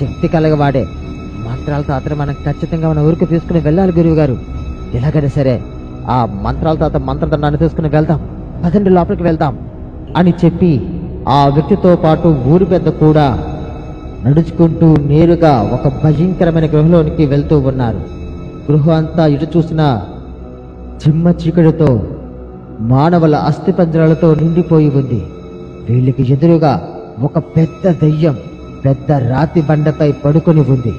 శక్తి కలగవాడే. మంత్రాల తాతను మనం ఖచ్చితంగా మన ఊరికి తీసుకుని వెళ్ళాలి గురువు గారు. ఎలాగైనా సరే ఆ మంత్రాల తాత మంత్రదండాన్ని తీసుకుని వెళ్దాం, పదండి లోపలికి వెళ్దాం అని చెప్పి ఆ వ్యక్తితో పాటు ఊరి పెద్ద కూడా నడుచుకుంటూ నేరుగా ఒక భయంకరమైన గృహలోనికి వెళ్తూ ఉన్నారు. గృహం అంతా ఇటు చూసిన చిమ్మ చీకటితో మానవుల అస్థిపంజరాలతో నిండిపోయి ఉంది. వీళ్ళకి ఎదురుగా ఒక పెద్ద దెయ్యం పెద్ద రాతి బండపై పడుకొని ఉంది.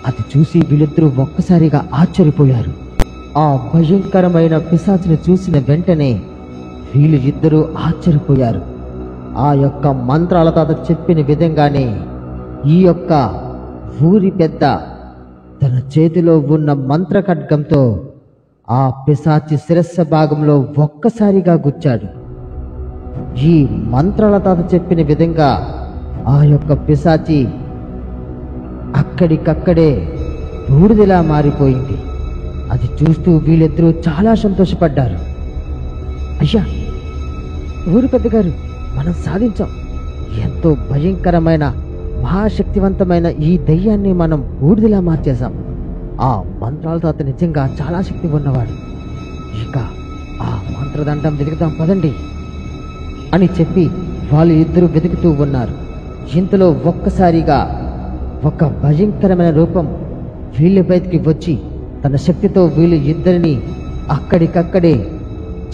అది చూసి వీళ్ళిద్దరూ ఒక్కసారిగా ఆశ్చర్యపోయారు. ఆ భయంకరమైన పిశాచిని చూసిన వెంటనే వీళ్ళు ఇద్దరూ ఆశ్చర్యపోయారు. ఆ యొక్క మంత్రాల తాత చెప్పిన విధంగానే ఈ యొక్క ఊరి పెద్ద తన చేతిలో ఉన్న మంత్ర ఖడ్గంతో ఆ పిశాచి శిరస్సు భాగంలో ఒక్కసారిగా గుచ్చాడు. ఈ మంత్రాల తాత చెప్పిన విధంగా ఆ యొక్క పిశాచి అక్కడికక్కడే బూడిదలా మారిపోయింది. అది చూస్తూ వీళ్ళిద్దరూ చాలా సంతోషపడ్డారు. అయ్యా, ఊరి పెద్దగారు, మనం సాధించాం. ఎంతో భయంకరమైన మహాశక్తివంతమైన ఈ దయ్యాన్ని మనం బూడిదలా మార్చేశాం. ఆ మంత్రాల తాత నిజంగా చాలా శక్తి ఉన్నవాడు. ఇక ఆ మంత్రదండం వెతుకుతాం పదండి అని చెప్పి వాళ్ళు ఇద్దరు వెతుకుతూ ఉన్నారు. ఇంతలో ఒక్కసారిగా ఒక భయంకరమైన రూపం వీళ్ళ బయటికి వచ్చి తన శక్తితో వీళ్ళు ఇద్దరిని అక్కడికక్కడే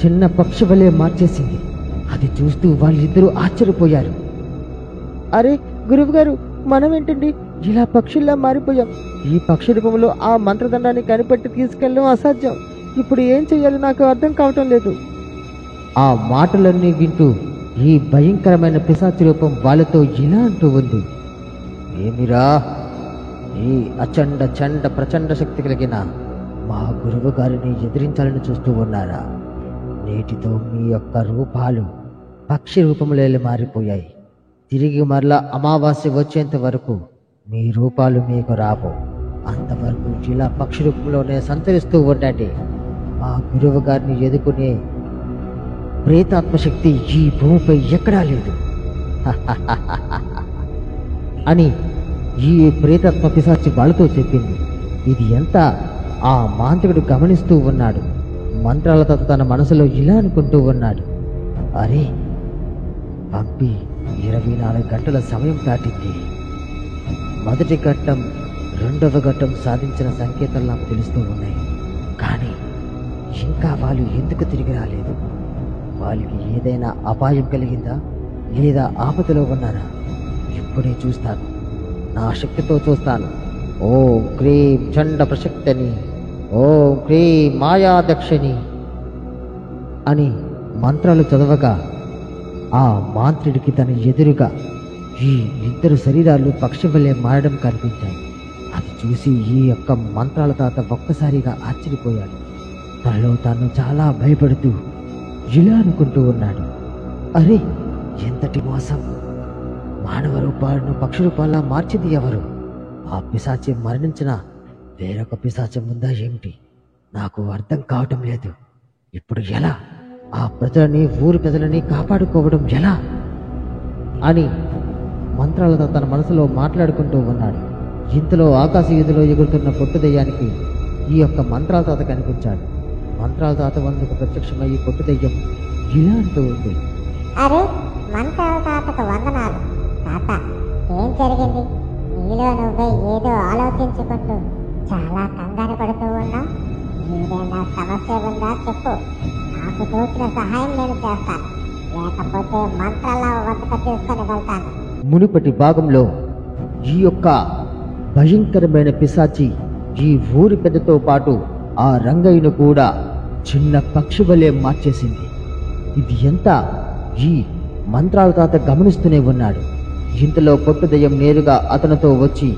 చిన్న పక్షి వలె మార్చేసింది. అది చూస్తూ వాళ్ళిద్దరూ ఆశ్చర్యపోయారు. అరే గురువు గారు, మనం ఏంటండి ఇలా పక్షుల్లా మారిపోయాం? ఈ పక్షి రూపంలో ఆ మంత్రదండాన్ని కనిపెట్టి తీసుకెళ్ళడం అసాధ్యం. ఇప్పుడు ఏం చెయ్యాలో నాకు అర్థం కావటం లేదు. ఆ మాటలన్నీ వింటూ ఈ భయంకరమైన పిశాచి రూపం వాళ్ళతో ఇలా అంటూ ఉంది. ఏమిరా, ఈ అచండ చండ ప్రచండ శక్తి కలిగిన మా గురువు గారిని ఎదిరించాలని చూస్తూ ఉన్నారా? నేటితో మీ యొక్క రూపాలు పక్షి రూపంలో మారిపోయాయి. తిరిగి మరలా అమావాస్య వచ్చేంత వరకు మీ రూపాలు మీకు రావు. అంతవరకు ఇలా పక్షి రూపంలోనే సంచరిస్తూ ఉండండి. మా గురువు గారిని ఎదుర్కొనే ప్రేతాత్మశక్తి ఈ భూమిపై ఎక్కడా లేదు అని ఈ ప్రేతాత్మ పిశాచి వాళ్ళతో చెప్పింది. ఇది ఎంత ఆ మాంత్రికుడు గమనిస్తూ ఉన్నాడు. మంత్రాలతో తన మనసులో ఇలా అనుకుంటూ ఉన్నాడు. అరే, పంపి 24 గంటల సమయం దాటింది. మొదటి ఘట్టం రెండవ ఘట్టం సాధించిన సంకేతాలు నాకు తెలుస్తూ ఉన్నాయి. కానీ ఇంకా వాళ్ళు ఎందుకు తిరిగి రాలేదు? వాళ్ళకి ఏదైనా అపాయం కలిగిందా లేదా ఆపదలో ఉన్నారా? ఇప్పుడే చూస్తాను, నా శక్తితో చూస్తాను. ఓం క్రీం చండ ప్రశక్తిని, ఓం క్రీం మాయాదక్షిణి అని మంత్రాలు చదవగా ఆ మాంత్రుడికి తన ఎదురుగా ఈ ఇద్దరు శరీరాలు పక్షి వలె మారడం కనిపించాయి. అది చూసి ఈ యొక్క మంత్రాల తాత ఒక్కసారిగా ఆశ్చర్యపోయాడు. తనలో తాను చాలా భయపడుతూ ఇలా అనుకుంటూ ఉన్నాడు, అరే ఎంతటి మోసం! మానవ రూపాలను పక్షి రూపాల్లా మార్చింది ఎవరు? ఆ పిశాచి మరణించిన వేరొక పిశాచం ఉందా ఏమిటి? నాకు అర్థం కావటం లేదు. ఇప్పుడు ఎలా ఆ ప్రజలని, ఊరి ప్రజలని కాపాడుకోవడం ఎలా అని మంత్రాలతో తన మనసులో మాట్లాడుకుంటూ ఉన్నాడు. ఇంతలో ఆకాశ వీధిలో ఎగురుతున్న పొట్టు దెయ్యానికి ఈ యొక్క మంత్రాల తాత కనిపించాడు. మంత్రాల తాత వందుకు ప్రత్యక్షమై ఈ పొట్టు దెయ్యం ఇలా అంటూ ఉంది, అరే మంత్రాల తాతకు వందనాలు. తాత, ఏం జరిగింది? నీలో నువ్వే ఏదో ఆలోచించుకుంటూ చాలా కంగారు పడుతూ ఉన్నావు. ఏదైనా సమస్య ఉందా చెప్పు, నాకు తోచిన సహాయం నేను చేస్తాను. లేకపోతే మంత్రాల వంతక తీసుకొని వెళ్తాను. మునుపటి భాగంలో ఈ యొక్క భయంకరమైన పిశాచి ఈ ఊరి పెద్దతో పాటు ఆ రంగయ్యను కూడా చిన్న పక్షి వలె మార్చేసింది. ఇది ఎంత ఈ మంత్రాల తాత గమనిస్తూనే ఉన్నాడు. ఇంతలో పొట్టు దెయ్యం నేరుగా అతనితో వచ్చి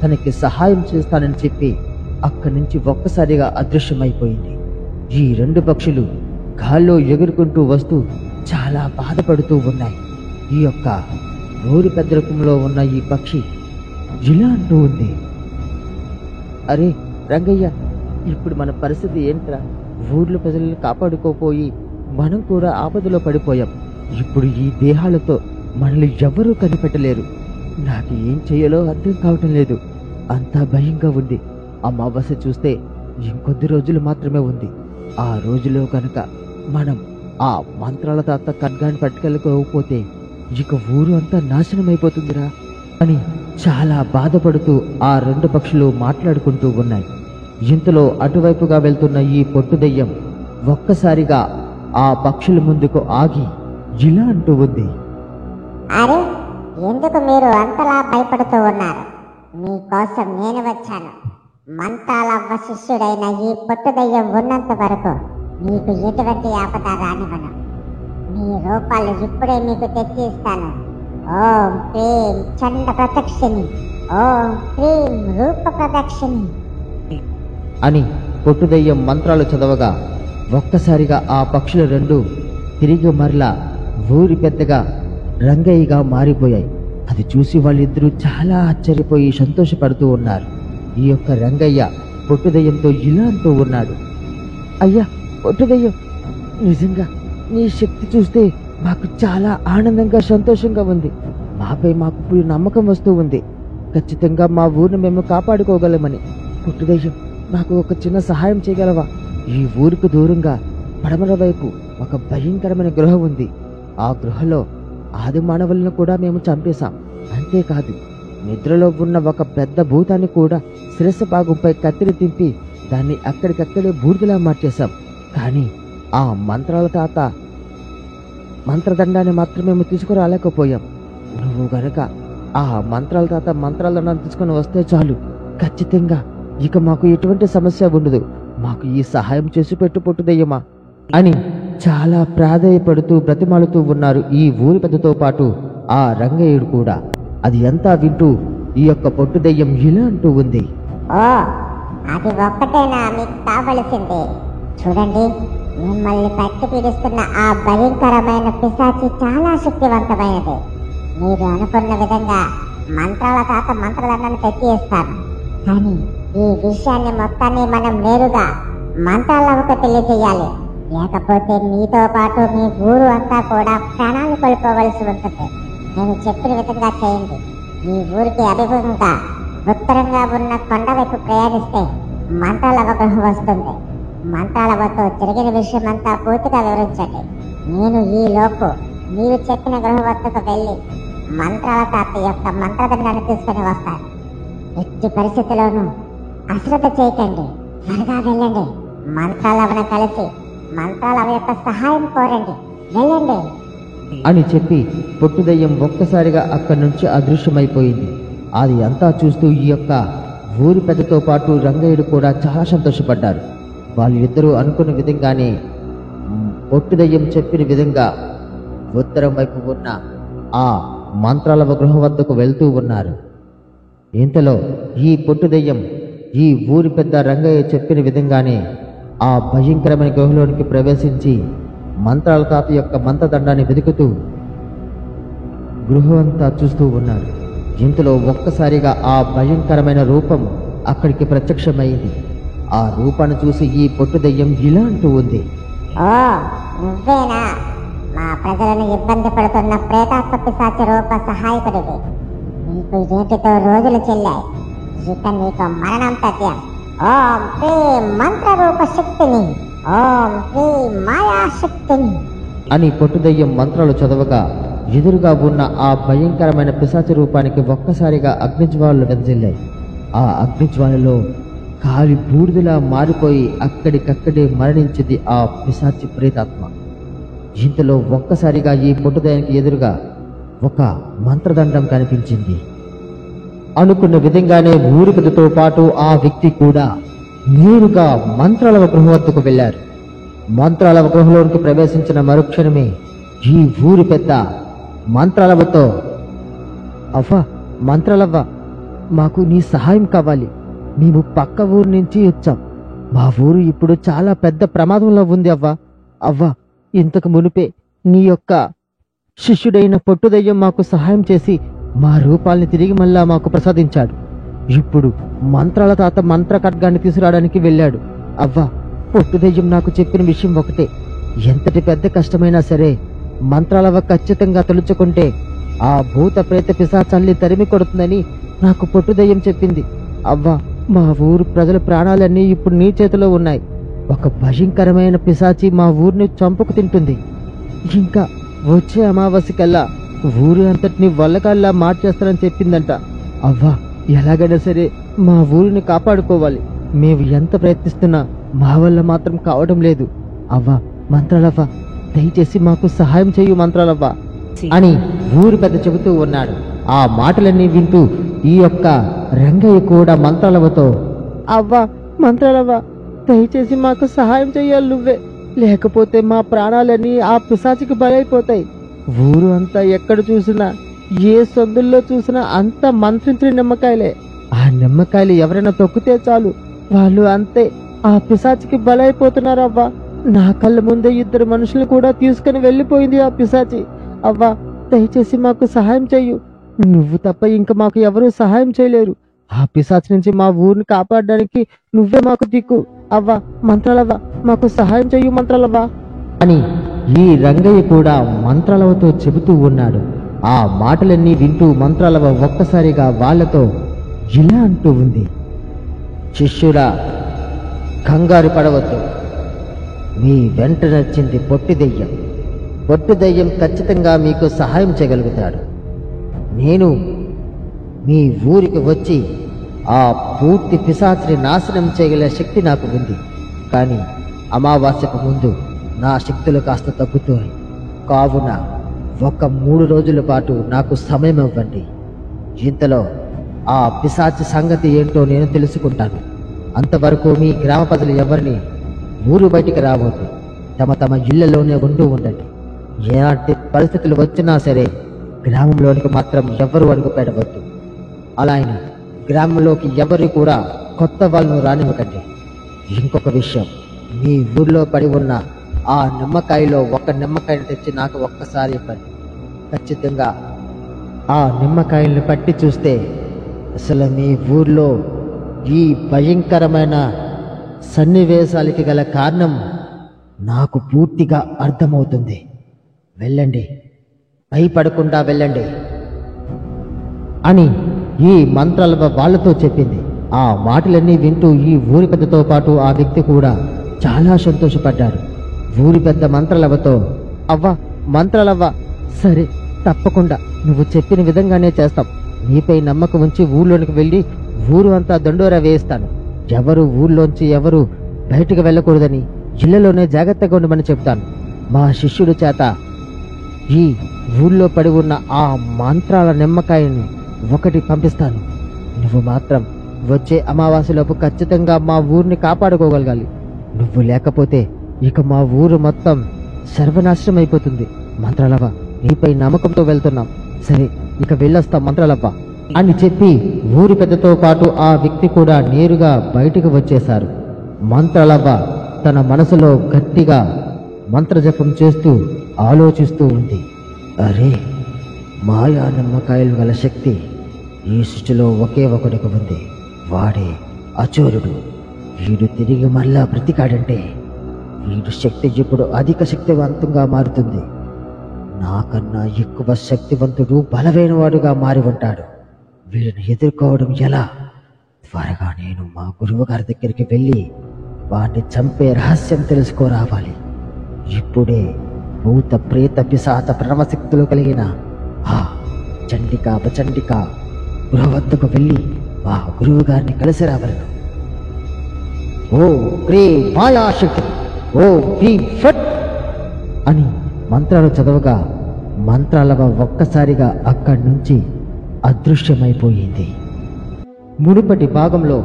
తనకి సహాయం చేస్తానని చెప్పి అక్కడి నుంచి ఒక్కసారిగా అదృశ్యమైపోయింది. ఈ రెండు పక్షులు గాల్లో ఎగురుకుంటూ వస్తూ చాలా బాధపడుతూ ఉన్నాయి. ఈ యొక్క ఊరి పెద్ద రూపంలో ఉన్న ఈ పక్షి ఇలా అంటూ ఉంది, అరే రంగయ్య, ఇప్పుడు మన పరిస్థితి ఏంట్రా? ఊర్లో ప్రజలను కాపాడుకోపోయి మనం కూడా ఆపదలో పడిపోయాం. ఇప్పుడు ఈ దేహాలతో మనల్ని ఎవరూ కనిపెట్టలేరు. నాకు ఏం చేయాలో అర్థం కావటం లేదు. అంతా భయంగా ఉంది. అమావాస్య చూస్తే ఇంకొద్ది రోజులు మాత్రమే ఉంది. ఆ రోజులో కనుక మనం ఆ మంత్రాల తాత ఖడ్గాన్ని పట్టుకెళ్ళకపోతే ఇక ఊరు అంతా నాశనం అయిపోతుందిరా అని చాలా బాధపడుతూ ఆ రెండు పక్షులు మాట్లాడుకుంటూ ఉన్నాయి. ఇంతలో అటువైపుగా వెళ్తున్న ఈ పొట్టు దెయ్యం ఒక్కసారిగా ఆ పక్షుల ముందుకు ఆగి ఇలా అంటూ ఉంది, అరే ఎందుకు మీరు అంతలా భయపడుతూ ఉన్నారు? మీకోసం నేను వచ్చాను. మంత్రాలవ్వ శిష్యుడైన ఈ పొట్టు దెయ్యం ఉన్నంత వరకు మీకు ఎటువంటి ఆపద రానివ్వను. మీ రూపాలు ఇప్పుడే మీకు తెచ్చి ఇస్తాను. ఓం క్రీం చండ ప్రదక్షిణి, ఓం క్రీం రూప ప్రదక్షిణి అని పొట్టు దెయ్యం మంత్రాలు చదవగా ఒక్కసారిగా ఆ పక్షులు రెండు తిరిగి మరలా ఊరి పెద్దగా రంగయ్యగా మారిపోయాయి. అది చూసి వాళ్ళిద్దరూ చాలా ఆశ్చర్యపోయి సంతోషపడుతూ ఉన్నారు. ఈ యొక్క రంగయ్య పొట్టు దెయ్యంతో ఇలా అంటూ ఉన్నాడు, అయ్యా పొట్టు దెయ్యం, నిజంగా నీ శక్తి చూస్తే మాకు చాలా ఆనందంగా సంతోషంగా ఉంది. మాపై మాకు ఇప్పుడు నమ్మకం వస్తూ ఉంది. ఖచ్చితంగా మా ఊరిని మేము కాపాడుకోగలమని. పొట్టు దెయ్యం, నాకు ఒక చిన్న సహాయం చేయగలవా? ఈ ఊరికి దూరంగా పడమర వైపు ఒక భయంకరమైన గృహ ఉంది. ఆ గృహలో ఆది మానవులను కూడా మేము చంపేశాం. అంతేకాదు నిద్రలో ఉన్న ఒక పెద్ద భూతాన్ని కూడా శిరస్సు భాగంపై కత్తిరి తింపి దాన్ని అక్కడికక్కడే బూడిదలా మార్చేశాం. కానీ ఆ మంత్రాల తాత మంత్రదండాన్ని మాత్రం మేము తీసుకురాలేకపోయాం. నువ్వు గనక ఆ మంత్రాల తాత మంత్రాలను తీసుకుని వస్తే చాలు, ఖచ్చితంగా ఇక మాకు ఎటువంటి సమస్య ఉండదు. మాకు ఈ సహాయం చేసి పెట్టు పొట్టు దెయ్యమా అని చాలా ప్రాధేయపడుతూ బ్రతిమాలుతూ ఉన్నారు ఈ ఊరి పెద్దతో పాటు ఆ రంగయ్యుడు కూడా. అది అంతా వింటూ ఈ యొక్క పొట్టు దెయ్యం ఇలా అంటూ ఉంది, ఓ అది ఒక్కటేనా మీకు కావలసింది? చూడండి, మిమ్మల్ని పట్టి పీడిస్తున్న ఆ భయంకరమైన పిశాచి చాలా శక్తివంతమైనది. మీరు అనుకున్న విధంగా మంత్రాల తాత మంత్రదండాన్ని తెచ్చి ఇస్తాను. కానీ ఈ విషయాన్ని మొత్తాన్ని మనం నేరుగా మంత్రాలకు తెలియజేయాలి. లేకపోతే మీతో పాటు మీ ఊరు అంతా కూడా ప్రాణాలు కోల్పోవలసి ఉంటుంది. నేను చెప్పిన విధంగా చేయండి. ఈ ఊరికి అభిముఖంగా ఉత్తరంగా ఉన్న కొండ వైపు ప్రయాణిస్తే మంత్రాలవ గృహం వస్తుంది. మంత్రాలవతో జరిగిన విషయం అంతా పూర్తిగా వివరించండి. నేను ఈ లోపు మీరు చెప్పిన గృహ వద్దకు వెళ్ళి మంత్రాల తాత యొక్క మంత్రదండాన్ని తీసుకుని వస్తాను. ఎట్టి పరిస్థితిలోనూ అశ్రద్ధ చేయకండి. త్వరగా వెళ్ళండి. మంత్రాలవను కలిసి మంత్రాలవ యొక్క సహాయం కోరండి. వెళ్ళండి అని చెప్పి పొట్టు దెయ్యం ఒక్కసారిగా అక్కడి నుంచి అదృశ్యమైపోయింది. అది అంతా చూస్తూ ఈ యొక్క ఊరి పెద్దతో పాటు రంగయ్యుడు కూడా చాలా సంతోషపడ్డారు. వాళ్ళిద్దరూ అనుకున్న విధంగానే పొట్టు దయ్యం చెప్పిన విధంగా ఉత్తరం వైపు ఉన్న ఆ మంత్రాల గృహం వద్దకు వెళ్తూ ఉన్నారు. ఇంతలో ఈ పొట్టు దయ్యం ఈ ఊరి పెద్ద రంగయ్య చెప్పిన విధంగానే ఆ భయంకరమైన గృహలోనికి ప్రవేశించి మంత్రాల తాత యొక్క మంత్రదండాన్ని వెతుకుతూ గృహం అంతా చూస్తూ ఉన్నాడు. ఇంతలో ఒక్కసారిగా ఆ భయంకరమైన రూపం అక్కడికి ప్రత్యక్షమైంది. ఆ రూపాన్ని చూసి ఈ పొట్టు దయ్యం ఇలా అంటూ ఉంది, ఓ నువ్వేనా మా ప్రజలను ఇబ్బంది పడుతున్న ప్రేతాత్మ పిశాచ రూప సహాయకుడివి. నీకు ఏటితో రోజులు చెల్లాయి, ఇక నీకు మరణం తథ్యం. ఓం శ్రీ మంత్రరూప శక్తిని, ఓం శ్రీ మాయాశక్తిని అని పొట్టు దయ్యం మంత్రాలు చదవగా ఎదురుగా ఉన్న ఆ భయంకరమైన పిశాచ రూపానికి ఒక్కసారిగా అగ్నిజ్వాలలు వెదజల్లాయి. ఆ అగ్నిజ్వాలలో కాలి బూడిదలా మారిపోయి అక్కడికక్కడే మరణించింది ఆ పిశాచి ప్రేతాత్మ. ఇంతలో ఒక్కసారిగా ఈ పొట్టు దయ్యానికి ఎదురుగా ఒక మంత్రదండం కనిపించింది. అనుకున్న విధంగానే ఊరి పెద్దతో పాటు ఆ వ్యక్తి కూడా నేరుగా మంత్రాల గృహం వద్దకు వెళ్లారు. మంత్రాల గృహంలోనికి ప్రవేశించిన మరుక్షణమే ఈ ఊరి పెద్ద మంత్రాలవతో, అవ్వా మంత్రాలవ్వ, మాకు నీ సహాయం కావాలి. మేము పక్క ఊరు నుంచి వచ్చాం. మా ఊరు ఇప్పుడు చాలా పెద్ద ప్రమాదంలో ఉంది అవ్వా. అవ్వా, ఇంతకు మునిపే నీ యొక్క శిష్యుడైన పొట్టుదయ్యం మాకు సహాయం చేసి మా రూపాల్ని తిరిగి మళ్ళా మాకు ప్రసాదించాడు. ఇప్పుడు మంత్రాల తాత మంత్ర ఖడ్గాన్ని తీసుకురావడానికి వెళ్ళాడు. అవ్వా, పొట్టుదయ్యం నాకు చెప్పిన విషయం ఒకటే, ఎంతటి పెద్ద కష్టమైనా సరే మంత్రాలవ్వ ఖచ్చితంగా తలుచుకుంటే ఆ భూత ప్రేత పిశాచాల్ని తరిమి కొడుతుందని నాకు పొట్టుదయ్యం చెప్పింది. అవ్వా, మా ఊరు ప్రజల ప్రాణాలన్నీ ఇప్పుడు నీ చేతిలో ఉన్నాయి. ఒక భయంకరమైన పిశాచి మా ఊరిని చంపుకు తింటుంది. ఇంకా వచ్చే అమావాస్య కల్లా ఊరి అంతటిని వల్లకాల్లా మార్చేస్తానని చెప్పిందంట. అవ్వా, ఎలాగైనా సరే మా ఊరిని కాపాడుకోవాలి. మేము ఎంత ప్రయత్నిస్తున్నా మా వల్ల మాత్రం కావడం లేదు. అవ్వా మంత్రాలవ్వ, దయచేసి మాకు సహాయం చేయు మంత్రాలవ్వ అని ఊరి పెద్ద చెబుతూ ఉన్నాడు. ఆ మాటలన్నీ వింటూ ఈ యొక్క రంగయ్య కూడా మంత్రాలవ్వతో, అవ్వా మంత్రాలవ్వ, దయచేసి మాకు సహాయం చెయ్యాలి నువ్వే, లేకపోతే మా ప్రాణాలన్నీ ఆ పిశాచికి బలైపోతాయి. ఊరు అంతా ఎక్కడ చూసినా ఏ సందుల్లో చూసినా అంతా మంత్రించిన నిమ్మకాయలే. ఆ నిమ్మకాయలు ఎవరైనా తొక్కితే చాలు వాళ్ళు అంతే ఆ పిశాచికి బలైపోతున్నారవ్వా. నా కళ్ళ ముందే 2 మనుషులు కూడా తీసుకుని వెళ్ళిపోయింది ఆ పిశాచి. అవ్వా, దయచేసి మాకు సహాయం చెయ్యు. నువ్వు తప్ప ఇంకా మాకు ఎవరూ సహాయం చేయలేరు. ఆ పిశాచి నుంచి మా ఊరిని కాపాడడానికి నువ్వే మాకు దిక్కు. అవ్వా మంత్రాలవ్వ, మాకు సహాయం చెయ్యు మంత్రాలవ్వ అని ఈ రంగయ్య కూడా మంత్రాలవ్వతో చెబుతూ ఉన్నాడు. ఆ మాటలన్నీ వింటూ మంత్రాలవ్వ ఒక్కసారిగా వాళ్లతో ఇలా అంటూ ఉంది, శిష్యుడా, కంగారు పడవద్దు. మీ వెంట నచ్చింది పొట్టి దెయ్యం. పొట్టి దెయ్యం ఖచ్చితంగా మీకు సహాయం చేయగలుగుతాడు. నేను మీ ఊరికి వచ్చి ఆ పూర్తి పిశాచిని నాశనం చేయగల శక్తి నాకు ఉంది. కానీ అమావాస్యకు ముందు నా శక్తులు కాస్త తగ్గుతాయి. కావున ఒక 3 రోజుల పాటు నాకు సమయం ఇవ్వండి. ఇంతలో ఆ పిశాచి సంగతి ఏంటో నేను తెలుసుకుంటాను. అంతవరకు మీ గ్రామ ప్రజలు ఎవరిని ఊరు బయటికి రావద్దు. తమ తమ ఇళ్లలోనే ఉంటూ ఉండండి. ఎలాంటి పరిస్థితులు వచ్చినా సరే గ్రామంలోనికి మాత్రం ఎవరు అడుగు పెట్టవద్దు. అలాగే గ్రామంలోకి ఎవరు కూడా కొత్త వాళ్ళను రానివ్వకండి. ఇంకొక విషయం, మీ ఊర్లో పడి ఉన్న ఆ నిమ్మకాయలో ఒక నిమ్మకాయను తెచ్చి నాకు ఒక్కసారి ఇవ్వండి. ఖచ్చితంగా ఆ నిమ్మకాయల్ని పట్టి చూస్తే అసలు మీ ఊర్లో ఈ భయంకరమైన సన్నివేశాలకి గల కారణం నాకు పూర్తిగా అర్థమవుతుంది. వెళ్ళండి, భయపడకుండా వెళ్ళండి అని ఈ మంత్రాల వాళ్ళతో చెప్పింది. ఆ మాటలన్నీ వింటూ ఈ ఊరి పెద్దతో పాటు ఆ వ్యక్తి కూడా చాలా సంతోషపడ్డాడు. ఊరి పెద్ద మంత్రాలవ్వతో, అవ్వా మంత్రాలవ్వ, సరే తప్పకుండా నువ్వు చెప్పిన విధంగానే చేస్తాం. నీపై నమ్మకం ఉంచి ఊళ్ళోనికి వెళ్ళి ఊరు అంతా దండోరా వేయిస్తాను. ఎవరు ఊళ్ళోంచి ఎవరు బయటకు వెళ్ళకూడదని ఇళ్లలోనే జాగ్రత్తగా ఉండమని చెప్తాను. మా శిష్యుడి చేత ఈ ఊళ్ళో పడి ఉన్న ఆ మంత్రాల నిమ్మకాయని 1 పంపిస్తాను. నువ్వు మాత్రం వచ్చే అమావాస్యలోపు ఖచ్చితంగా మా ఊరిని కాపాడుకోగలగాలి. నువ్వు లేకపోతే ఇక మా ఊరు మొత్తం సర్వనాశనం అయిపోతుంది. మంత్రాలవ్వ, నీపై నమ్మకంతో వెళ్తున్నాం. సరే, ఇక వెళ్ళొస్తాం మంత్రాలవ్వ అని చెప్పి ఊరి పెద్దతో పాటు ఆ వ్యక్తి కూడా నేరుగా బయటికి వచ్చేశారు. మంత్రాలవ్వ తన మనసులో గట్టిగా మంత్రజపం చేస్తూ ఆలోచిస్తూ ఉంది. అరే, మాయా నమ్మకాయలు గల శక్తి ఈ సృష్టిలో ఒకే ఒకడికి ఉంది. వాడే అచోరుడు. వీడు తిరిగి మళ్ళా బ్రతికాడంటే వీడు శక్తి ఇప్పుడు అధిక శక్తివంతంగా మారుతుంది. నాకన్నా ఎక్కువ శక్తివంతుడు బలమైన వాడుగా మారి ఉంటాడు. వీళ్ళని ఎదుర్కోవడం ఎలా? త్వరగా నేను మా గురువు గారి దగ్గరికి వెళ్ళి వాడిని చంపే రహస్యం తెలుసుకోరావాలి. ఇప్పుడే భూత ప్రేత పిశాచ ప్రణవశక్తులు కలిగిన ఆ చండిక అపచండిక గృహ వద్దకు వెళ్ళి మా గురువు గారిని కలిసి రావలను. ఓ క్రీం మాయాశక్తి, ఓ క్రీం ఫట్ అని మంత్రాలు చదవగా మంత్రాలవ్వ ఒక్కసారిగా అక్కడి నుంచి అదృశ్యమైపోయింది. మునుపటి భాగంలో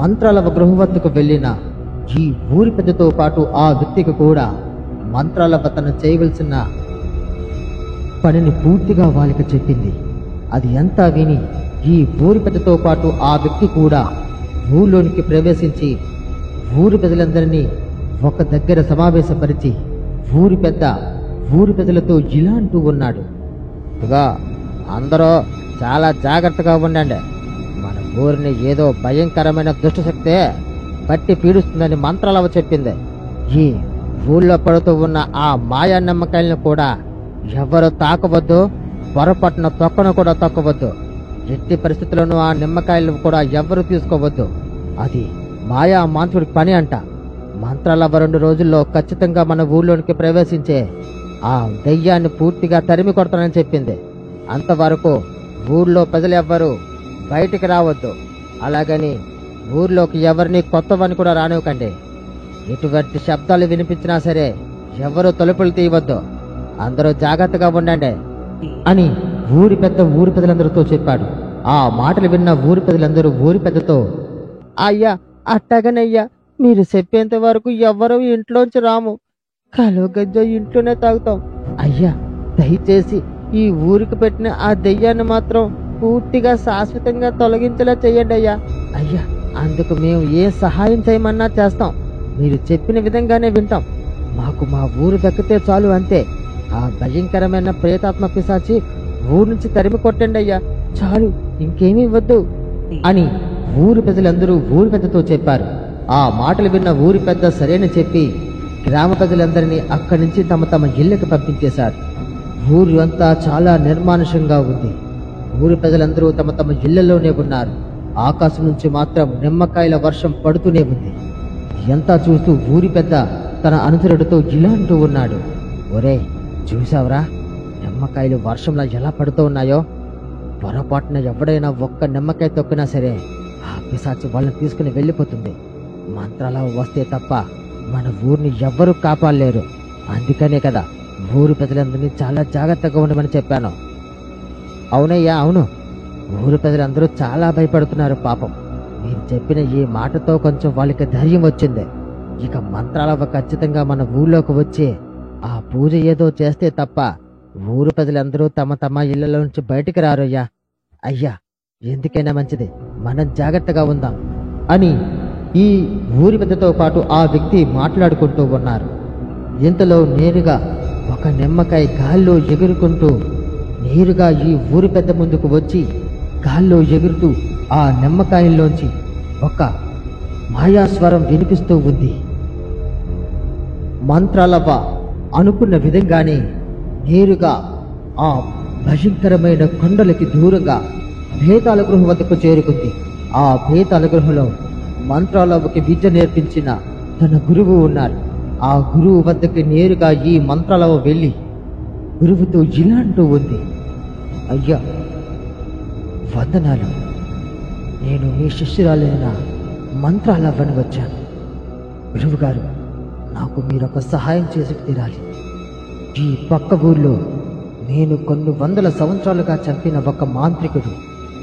మంత్రాలవ్వ గృహ వద్దకు వెళ్ళిన ఈ ఊరి పెద్దతో పాటు ఆ వ్యక్తికి కూడా మంత్రాలవ్వ తను చేయవలసిన పనిని పూర్తిగా వాళ్ళకి చెప్పింది. అది అంతా విని ఈ ఊరి పెద్దతో పాటు ఆ వ్యక్తి కూడా ఊళ్ళోనికి ప్రవేశించి ఊరి ప్రజలందరినీ ఒక దగ్గర సమావేశపరిచి ఊరి ప్రజలతో ఇలా అంటూ ఉన్నాడు. ఇగా అందరూ చాలా జాగ్రత్తగా ఉండండి. మన ఊరిని ఏదో భయంకరమైన దుష్టశక్తే పట్టి పీడిస్తుందని మంత్రాలవ్వ చెప్పింది. ఈ ఊళ్ళో పడుతూ ఉన్న ఆ మాయా నమ్మకాయలను కూడా ఎవరు తాకవద్దు, పొరపాటున తొక్కను కూడా తొక్కవద్దు. ఎట్టి పరిస్థితుల్లోనూ ఆ నిమ్మకాయలను కూడా ఎవరు తీసుకోవద్దు. అది మాయా మాంత్రుడి పని అంట. మంత్రాలవ్వ 2 రోజుల్లో ఖచ్చితంగా మన ఊళ్ళోనికి ప్రవేశించే ఆ దెయ్యాన్ని పూర్తిగా తరిమి కొడతానని చెప్పింది. అంతవరకు ఊళ్ళో ప్రజలు ఎవ్వరూ బయటికి రావద్దు. అలాగని ఊర్లోకి ఎవరిని కొత్తవని కూడా రానివ్వకండి. ఎటువంటి శబ్దాలు వినిపించినా సరే ఎవరూ తలుపులు తీయవద్దు. అందరూ జాగ్రత్తగా ఉండండి అని ఊరి ప్రజలందరితో చెప్పాడు. ఆ మాటలు విన్న ఊరి ప్రజలందరూ ఊరి పెద్దతో, అయ్యా అట్టగనయ్యా, మీరు చెప్పేంత వరకు ఎవ్వరూ ఇంట్లోంచి రాము. కలో గజ్జ ఇంట్లోనే తాగుతాం. అయ్యా, దయచేసి ఈ ఊరికి పెట్టిన ఆ దెయ్యాన్ని మాత్రం పూర్తిగా శాశ్వతంగా తొలగించేలా చెయ్యండి అయ్యా. అయ్యా, అందుకు మేము ఏ సహాయం చేయమన్నా చేస్తాం. మీరు చెప్పిన విధంగానే వింటాం. మాకు మా ఊరు దక్కితే చాలు, అంతే. ఆ భయంకరమైన ప్రేతాత్మ పిశాచి ఊరు నుంచి తరిమి కొట్టండి అయ్యా, చాలు, ఇంకేమీ వద్దు అని ఊరి ప్రజలందరూ ఊరి పెద్దతో చెప్పారు. ఆ మాటలు విన్న ఊరి పెద్ద సరేని చెప్పి గ్రామ ప్రజలందరినీ అక్కడి నుంచి తమ ఇళ్ళకి పంపించేశారు. ఊరు అంతా చాలా నిర్మానుషంగా ఉంది. ఊరి ప్రజలందరూ తమ ఇళ్లలోనే ఉన్నారు. ఆకాశం నుంచి మాత్రం నిమ్మకాయల వర్షం పడుతూనే ఉంది. ఎంతా చూస్తూ ఊరి పెద్ద తన అనుచరుడితో ఇలా అంటూ ఉన్నాడు. ఒరే, చూసావురా, నిమ్మకాయలు వర్షంలో ఎలా పడుతూ ఉన్నాయో? పొరపాటున ఎవడైనా ఒక్క నిమ్మకాయ తొక్కినా సరే ఆ పిశాచి వాళ్ళని తీసుకుని వెళ్ళిపోతుంది. మంత్రాలవ్వ వస్తే తప్ప మన ఊరిని ఎవ్వరూ కాపాడలేరు. అందుకనే కదా ఊరి ప్రజలందరినీ చాలా జాగ్రత్తగా ఉండమని చెప్పాను. అవునయ్యా, అవును. ఊరి ప్రజలందరూ చాలా భయపడుతున్నారు పాపం. మీరు చెప్పిన ఈ మాటతో కొంచెం వాళ్ళకి ధైర్యం వచ్చింది. ఇక మంత్రాలవ్వ ఖచ్చితంగా మన ఊళ్ళోకి వచ్చి ఆ పూజ ఏదో చేస్తే తప్ప ఊరు ప్రజలందరూ తమ ఇళ్లలో నుంచి బయటికి రారయ్యా. అయ్యా, ఎందుకైనా మంచిది, మనం జాగ్రత్తగా ఉందాం అని ఈ ఊరి పెద్దతో పాటు ఆ వ్యక్తి మాట్లాడుకుంటూ ఉన్నారు. ఇంతలో నేరుగా ఒక నిమ్మకాయ గాల్లో ఎగురుకుంటూ నేరుగా ఈ ఊరి పెద్ద ముందుకు వచ్చి గాల్లో ఎగురుతూ ఆ నిమ్మకాయల్లోంచి ఒక మాయాస్వరం వినిపిస్తూ ఉంది. మంత్రాలవ్వ అనుకున్న విధంగానే నేరుగా ఆ భయంకరమైన కొండలకి దూరంగా భేతాల గృహం వద్దకు చేరుకుంది. ఆ భేతాల గృహంలో మంత్రాలవ్వకి విద్య నేర్పించిన తన గురువు ఉన్నారు. ఆ గురువు వద్దకి నేరుగా ఈ మంత్రాలవ్వ వెళ్ళి గురువుతో ఇలా అంటూ ఉంది. అయ్యా, వందనాలు. నేను మీ శిష్యురాలైన మంత్రాలవ్వని వచ్చాను. గురువు గారు, నాకు మీరొక సహాయం చేసి తీరాలి. ఈ పక్క ఊర్లో నేను కొన్ని 100 సంవత్సరాలుగా చంపిన ఒక మాంత్రికుడు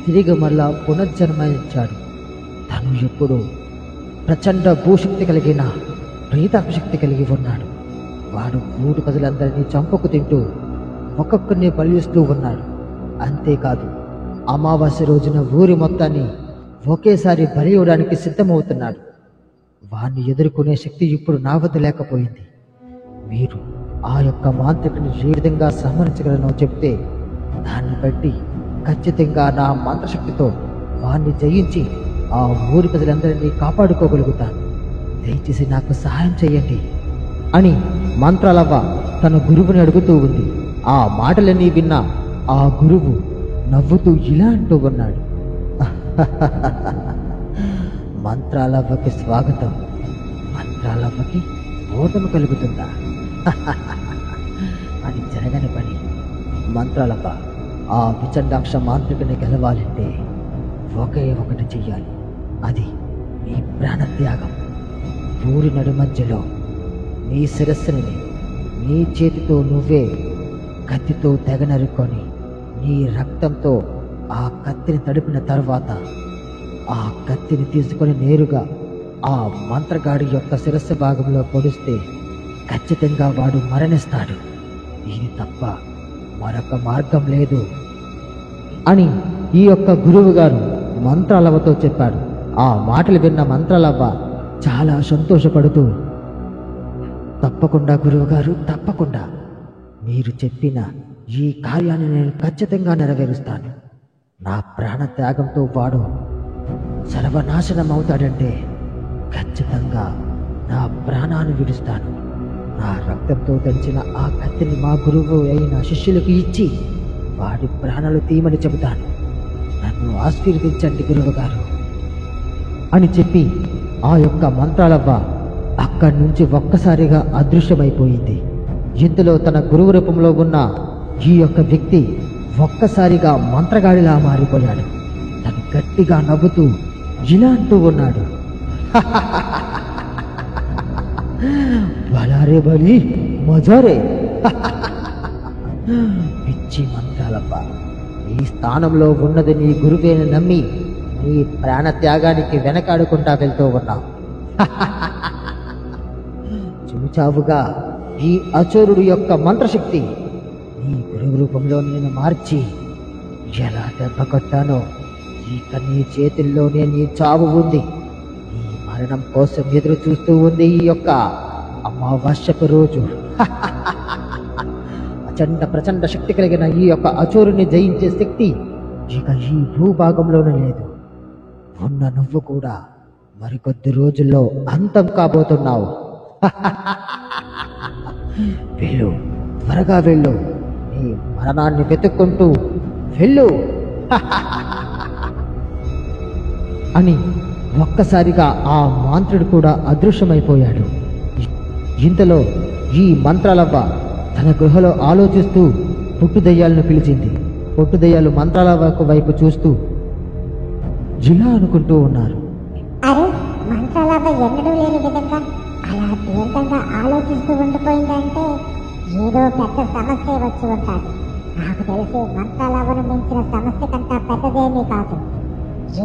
తిరిగి మళ్ళా పునర్జన్మించాడు. తను ఎప్పుడు ప్రచండ భూశక్తి కలిగిన ప్రేతాత్మశక్తి కలిగి ఉన్నాడు. వాడు ఊరు ప్రజలందరినీ చంపుకు తింటూ ఒక్కొక్కరిని బలిస్తూ ఉన్నాడు. అంతేకాదు అమావాస్య రోజున ఊరి మొత్తాన్ని ఒకేసారి బలి ఇవ్వడానికి సిద్ధమవుతున్నాడు. వాణ్ణి ఎదుర్కొనే శక్తి ఇప్పుడు నా వద్ద లేకపోయింది. మీరు ఆ యొక్క మాంత్రికుని ఏ విధంగా సంహరించగలనో చెప్తే దాన్ని బట్టి ఖచ్చితంగా నా మంత్రశక్తితో వాణ్ణి జయించి ఆ ఊరి ప్రజలందరినీ కాపాడుకోగలుగుతాను. దయచేసి నాకు సహాయం చేయండి అని మంత్రాలవ్వ తన గురువుని అడుగుతూ ఉంది. ఆ మాటలన్నీ విన్న ఆ గురువు నవ్వుతూ ఇలా అంటూ ఉన్నాడు, మంత్రాలవ్వకి స్వాగతం. మంత్రాలవ్వకి ఓటమి కలుగుతుందా? అది జరగని పని. మంత్రాలవ్వ ఆ విచండాక్ష మాంత్రికుని గెలవాలంటే ఒకే ఒకటి చెయ్యాలి. అది నీ ప్రాణత్యాగం. ఊరి నడు మధ్యలో నీ శిరస్సుని నీ చేతితో నువ్వే కత్తితో తెగ నరుక్కొని నీ రక్తంతో ఆ కత్తిని తడిపిన తర్వాత ఆ కత్తిని తీసుకొని నేరుగా ఆ మంత్రగాడి యొక్క శిరస్సు భాగంలో పొడిస్తే ఖచ్చితంగా వాడు మరణిస్తాడు. ఇది తప్ప మరొక మార్గం లేదు అని ఈ యొక్క గురువు గారు మంత్రాలవ్వతో చెప్పాడు. ఆ మాటలు విన్న మంత్రాలవ్వ చాలా సంతోషపడుతూ, తప్పకుండా గురువుగారు, తప్పకుండా మీరు చెప్పిన ఈ కార్యాన్ని నేను ఖచ్చితంగా నెరవేరుస్తాను. నా ప్రాణ త్యాగంతో వాడు సర్వనాశనం అవుతాడంటే ఖచ్చితంగా నా ప్రాణాన్ని విడుస్తాను. నా రక్తంతో తెంచిన ఆ కత్తిని మా గురువు అయిన శిష్యులకు ఇచ్చి వాడి ప్రాణాలు తీయమని చెబుతాను. నన్ను ఆశీర్వదించండి గురువుగారు అని చెప్పి ఆ యొక్క మంత్రాలవ్వ అక్కడి నుంచి ఒక్కసారిగా అదృశ్యమైపోయింది. ఇందులో తన గురువు రూపంలో ఉన్న ఈ యొక్క వ్యక్తి ఒక్కసారిగా మంత్రగాడిలా మారిపోయాడు. తను గట్టిగా నవ్వుతూ ఇలా అంటూ ఉన్నాడు, బలారే బలి మజారే. పిచ్చి మంత్రాలవ్వ, ఈ స్థానంలో ఉన్నది నీ గురువేని నమ్మి నీ ప్రాణ త్యాగానికి వెనకాడుకుంటా వెళ్తూ ఉన్నావు. చూచావుగా ఈ అచోరుడు యొక్క మంత్రశక్తి. నీ గురువు రూపంలో నేను మార్చి ఎలా దెబ్బ కొట్టానో ఇక నీ చేతుల్లోనే నీ చావు ఉంది. నీ మరణం కోసం ఎదురు చూస్తూ ఉంది ఈ యొక్క అమావాస్యపు రోజు. ప్రచండ శక్తి కలిగిన ఈ యొక్క అచోరుని జయించే శక్తి ఇక ఈ భూభాగంలోనే లేదు. ఉన్న నువ్వు కూడా మరికొద్ది రోజుల్లో అంతం కాబోతున్నావు. వెళ్ళు, త్వరగా వెళ్ళు, నీ మరణాన్ని వెతుక్కుంటూ వెళ్ళు అని ఒక్కసారిగా ఆ మాంత్రుడు కూడా అదృశ్యమైపోయాడు. ఇంతలో ఈ మంత్రాలవ్వ తన గృహలో ఆలోచిస్తూ పుట్టుదయ్యాలను పిలిచింది. పుట్టుదయ్యాలు మంత్రాలవ్వ వైపు చూస్తూ ఇలా అనుకుంటూ ఉన్నారు, అరే, మంత్రాలవ్వ ఎన్నడూ లేని విధంగా అలా దీర్ఘంగా ఆలోచిస్తూ ఉండిపోయిందంటే ఏదో పెద్ద సమస్య వచ్చి ఉంటాడు. నాకు తెలిసి మంత్రాలవ్వను మించిన సమస్య కంటే పెద్దదేమీ కాదు.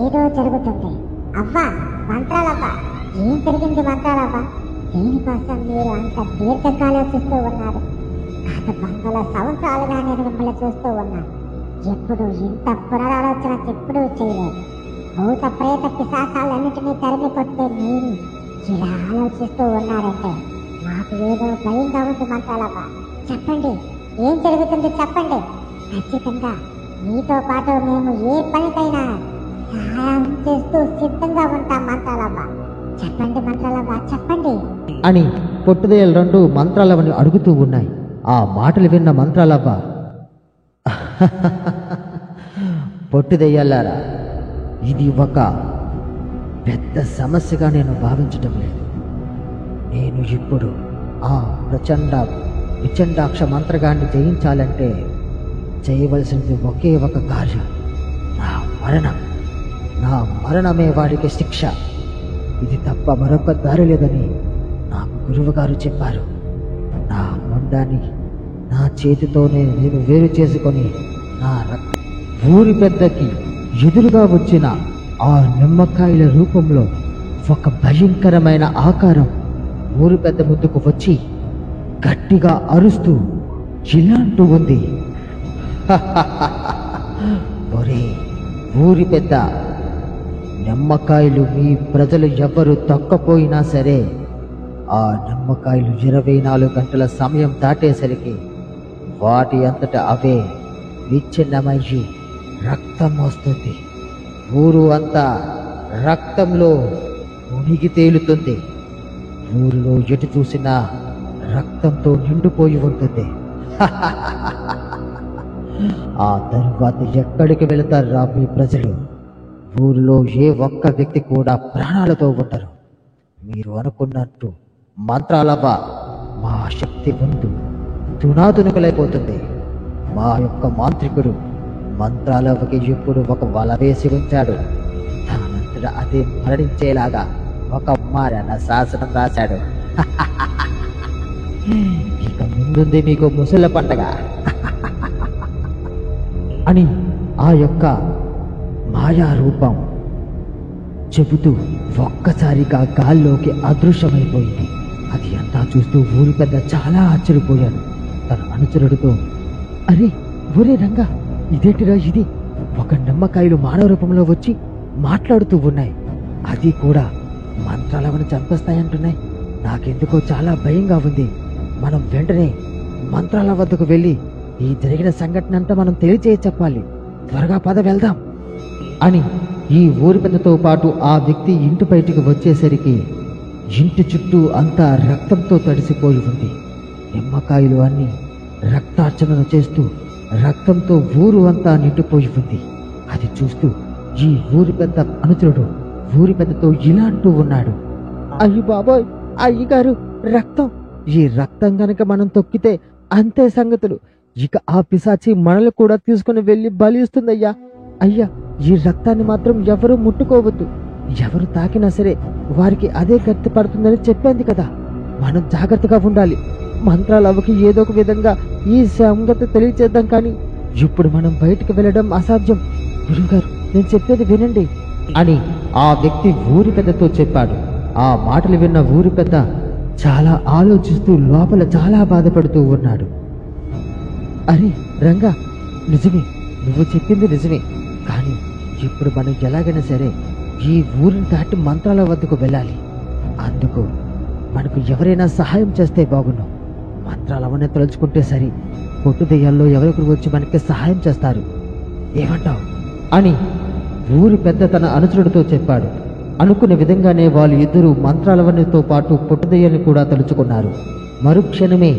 ఏదో జరుగుతుంది. అవ్వా, మంత్రాలవ్వ, ఏం జరిగింది మంత్రాలవ్వ? దేనికోసం మీరు అంత దీర్ఘంగా ఆలోచిస్తూ ఉన్నారు? గత 100 సంవత్సరాలుగా నేను మిమ్మల్ని చూస్తూ ఉన్నాను. ఎప్పుడు ఇంత పునరాలోచన ఎప్పుడూ చేయలేదు. భూత ప్రేత పిశాచాలన్నింటినీ తరిమి కొట్టే మీరు ఇలా ఆలోచిస్తూ ఉన్నారంటే నాకు ఏదో భయంగా ఉంది మంత్రాలవ్వ. చెప్పండి, ఏం జరుగుతుంది చెప్పండి. ఖచ్చితంగా మీతో పాటు మేము ఏ పనికైనా సహాయం చేస్తూ సిద్ధంగా ఉంటాం మంత్రాలవ్వ. చెప్పండి మంత్రాలవ్వ, చెప్పండి అని పొట్టుదయ్యాలు రెండు మంత్రాలవ్వని అడుగుతూ ఉన్నాయి. ఆ మాటలు విన్న మంత్రాలవ్వ, పొట్టుదయ్యాలారా, ఇది ఒక పెద్ద సమస్యగా నేను భావించటం లేదు. నేను ఇప్పుడు ఆ విచండాక్ష మంత్రగాన్ని జయించాలంటే చేయవలసినది ఒకే ఒక కార్యం, నా మరణం. నా మరణమే వాడికి శిక్ష. ఇది తప్ప మరొక దారి లేదని నాకు గురువుగారు చెప్పారు. నా మొండాన్ని నా చేతితోనే నేను వేరు చేసుకొని నా ఊరి పెద్దకి ఎదురుగా వచ్చిన ఆ నిమ్మకాయల రూపంలో ఒక భయంకరమైన ఆకారం ఊరి పెద్ద ముందుకు వచ్చి గట్టిగా అరుస్తూ ఇలా అంటూ ఉంది. ఒరే ఊరి పెద్ద, నిమ్మకాయలు మీ ప్రజలు ఎవ్వరు తక్కపోయినా సరే ఆ నిమ్మకాయలు 24 గంటల సమయం దాటేసరికి వాటి అంతటా అవే విచ్ఛిన్నమయ్యి రక్తం వస్తుంది. ఊరు అంతా రక్తంలో మునిగి తేలుతుంది. ఊరిలో ఎటు చూసినా రక్తంతో నిండిపోయి ఉంటుంది. ఆ తరువాత ఎక్కడికి వెళతారా మీ ప్రజలు? ఊరిలో ఏ ఒక్క వ్యక్తి కూడా ప్రాణాలతో ఉండరు. మీరు అనుకున్నట్టు మంత్రాలవ్వ మా శక్తి ముందు తునాతునకలైపోతుంది. మా యొక్క మాంత్రికుడు మంత్రాలవ్వకి ఇప్పుడు ఒక వల వేసి ఉంచాడు. దానంతటా అదే మరణించేలాగా ఒక మరణ శాసనం రాశాడు. ఇక ముందుంది మీకు ముసళ్ళ పండగ అని ఆ యొక్క మాయా రూపం చెబుతూ ఒక్కసారిగా గాల్లోకి అదృశ్యమైపోయింది. అది అంతా చూస్తూ ఊరి పెద్ద చాలా ఆశ్చర్యపోయాడు. తన అనుచరుడితో, అరే ఒరే రంగా, ఇదేంటిరా ఇది? ఒక నిమ్మకాయలు మానవ రూపంలో వచ్చి మాట్లాడుతూ ఉన్నాయి. అది కూడా మంత్రాలవని చంపేస్తాయంటున్నాయి. నాకెందుకో చాలా భయంగా ఉంది. మనం వెంటనే మంత్రాల వద్దకు వెళ్ళి ఈ జరిగిన సంఘటన అంతా మనం తెలియచేయ చెప్పాలి. త్వరగా పద వెళ్దాం అని ఈ ఊరి పెద్దతో పాటు ఆ వ్యక్తి ఇంటి బయటికి వచ్చేసరికి ఇంటి చుట్టూ అంతా రక్తంతో తడిసిపోయి ఉంది. నిమ్మకాయలు అన్ని రక్తార్చనను చేస్తూ రక్తంతో ఊరు అంతా నిండిపోయి ఉంది. అది చూస్తూ ఈ ఊరి పెద్ద అనుచరుడు ఊరి పెద్దతో ఇలా అంటూ ఉన్నాడు, అయ్యి బాబోయ్, అయ్యగారు రక్తం! ఈ రక్తం గనక మనం తొక్కితే అంతే సంగతులు. ఇక ఆ పిశాచి మనల్ని కూడా తీసుకుని వెళ్ళి బలిస్తుందయ్యా. అయ్యా, ఈ రక్తాన్ని మాత్రం ఎవరూ ముట్టుకోవద్దు. ఎవరు తాకినా సరే వారికి అదే గట్టి పడుతుందని చెప్పింది కదా. మనం జాగ్రత్తగా ఉండాలి. మంత్రాలవ్వకి ఏదో ఒక విధంగా ఈ సంగతి తెలియచేద్దాం. కానీ ఇప్పుడు మనం బయటికి వెళ్ళడం అసాధ్యం. గురువుగారు, నేను చెప్పేది వినండి అని ఆ వ్యక్తి ఊరి పెద్దతో చెప్పాడు. ఆ మాటలు విన్న ఊరి పెద్ద చాలా ఆలోచిస్తూ లోపల చాలా బాధపడుతూ ఉన్నాడు. అరే రంగా, నిజమే, నువ్వు చెప్పింది నిజమే. కానీ ఇప్పుడు మనం ఎలాగైనా సరే ఈ ఊరిని దాటి మంత్రాల వద్దకు వెళ్ళాలి. అందుకు మనకు ఎవరైనా సహాయం చేస్తే బాగున్నాం. మంత్రాలు అవన్నీ తలుచుకుంటే సరి, పొట్టు దెయ్యాల్లో ఎవరొకరు వచ్చి మనకి సహాయం చేస్తారు. ఏమంటావు అని ఊరి పెద్ద తన అనుచరుడితో చెప్పాడు. అనుకున్న విధంగానే వాళ్ళు ఇద్దరు మంత్రాలవన్నీతో పాటు పొట్టుదయ్యాన్ని కూడా తలుచుకున్నారు. మరుక్షణమే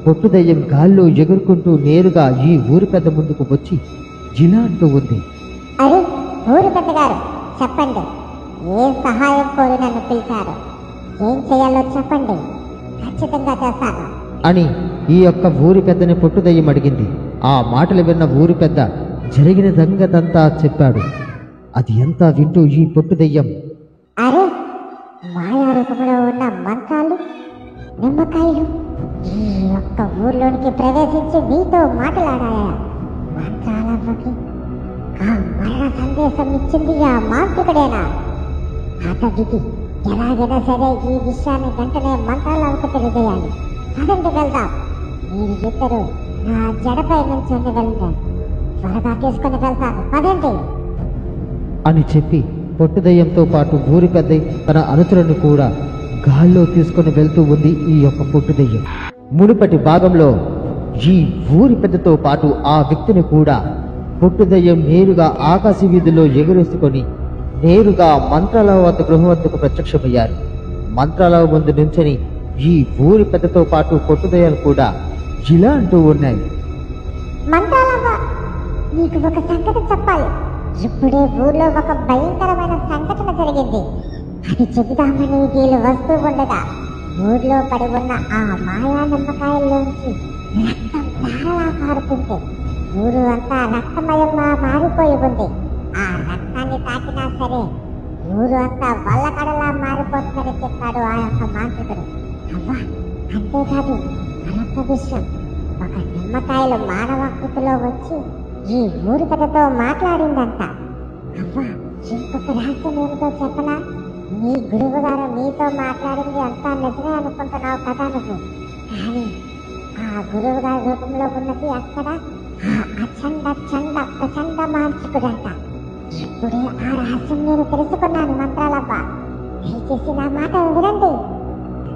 పొట్టుదయ్యం గాల్లో ఎగురుకుంటూ నేరుగా ఈ ఊరి పెద్ద ముందుకు వచ్చి జిలా అంటూ ఉంది. అరే ఊరి పెద్దగారు, చెప్పండి, ఏ సహాయం కోరి నన్ను పిలిచారు? ఏం చేయాలో చెప్పండి, ఖచ్చితంగా చేస్తాను అని ఈ యొక్క ఊరి పెద్దని పొట్టుదయ్యం అడిగింది. ఆ మాటలు విన్న ఊరి పెద్ద జరిగిన సంగతంతా చెప్పాడు. అది ఎంతా వింటూ ఈ పొట్టుదయ్యం, అరే మాయా రూపంలో ఉన్న మంత్రాలు, నిమ్మకాయలు ఈ ఒక్క ఊర్లోనికి ప్రవేశించి నీతో మాట్లాడాయా? మంత్రాలవ్వకి ఆ మరణ సందేశం ఇచ్చింది ఆ మాంత్రికుడేనా? అతడికి ఎలాగైనా సరే ఈ విషయాన్ని వెంటనే మంత్రాలవ్వకు తెలియజేయాలి. అదండి వెళ్దాం. మీరు ఇద్దరు నా జడపై నుంచి వెళ్తాను. త్వరగా తీసుకుని వెళ్తాను, పదండి అని చెప్పి పొట్టుదయ్యంతో పాటు ఊరి పెద్ద తన అనుచరుని కూడా గాల్లో తీసుకుని వెళ్తూ ఉంది ఈ యొక్క పొట్టుదయ్యం. మునుపటి భాగంలో ఈ ఊరి పెద్దతో పాటు ఆ వ్యక్తిని కూడా పొట్టుదయ్యం నేరుగా ఆకాశ వీధిలో ఎగురేసుకొని నేరుగా మంత్రాలవ వద్ద గృహం వద్దకు ప్రత్యక్షమయ్యారు. మంత్రాలవ ముందు నుంచని ఈ ఊరి పెద్దతో పాటు పొట్టుదయ్యాలు కూడా ఇలా అంటూ ఉన్నాయి. మంత్రాలవ్వ, నీకు ఒక సంగతి చెప్పాలి. ఇప్పుడే ఊర్లో ఒక భయంకరమైన సంఘటన జరిగింది. అది చెబుదామని వీళ్ళు వస్తూ ఉండగా ఊర్లో పడి ఉన్న ఆ మాయా నిమ్మకాయల్లోంచి రక్తం ధారలా కారుతుంది. ఊరు అంతా రక్తమయంగా మారిపోయి ఉంది. ఆ రక్తాన్ని తాకినా సరే ఊరు అంతా వల్లకడలా మారిపోతుందని చెప్పాడు ఆ యొక్క మాంత్రికుడు. అవ్వా, అంతేకాదు మరొక విషయం, ఒక నిమ్మకాయలు మానవాకృతిలో వచ్చి ఈ ఊరి పెద్దతో మాట్లాడిందంట. అవ్వా, ఇంకొక రహస్యం ఏమిటో చెప్పనా? మీ గురువు గారు మీతో నాతో మాట్లాడింది అంతా నిజమే అనుకుంటున్నావు కదా నువ్వు. కానీ ఆ గురువు గారి రూపంలో ఉన్నది అక్కడ ఆ అచండ చండ ప్రచండ మాంత్రికుడంట. ఇప్పుడే ఆ రహస్యం నేను తెలుసుకున్నాను మంత్రాలవ్వ. దయచేసి నా మాట వినండి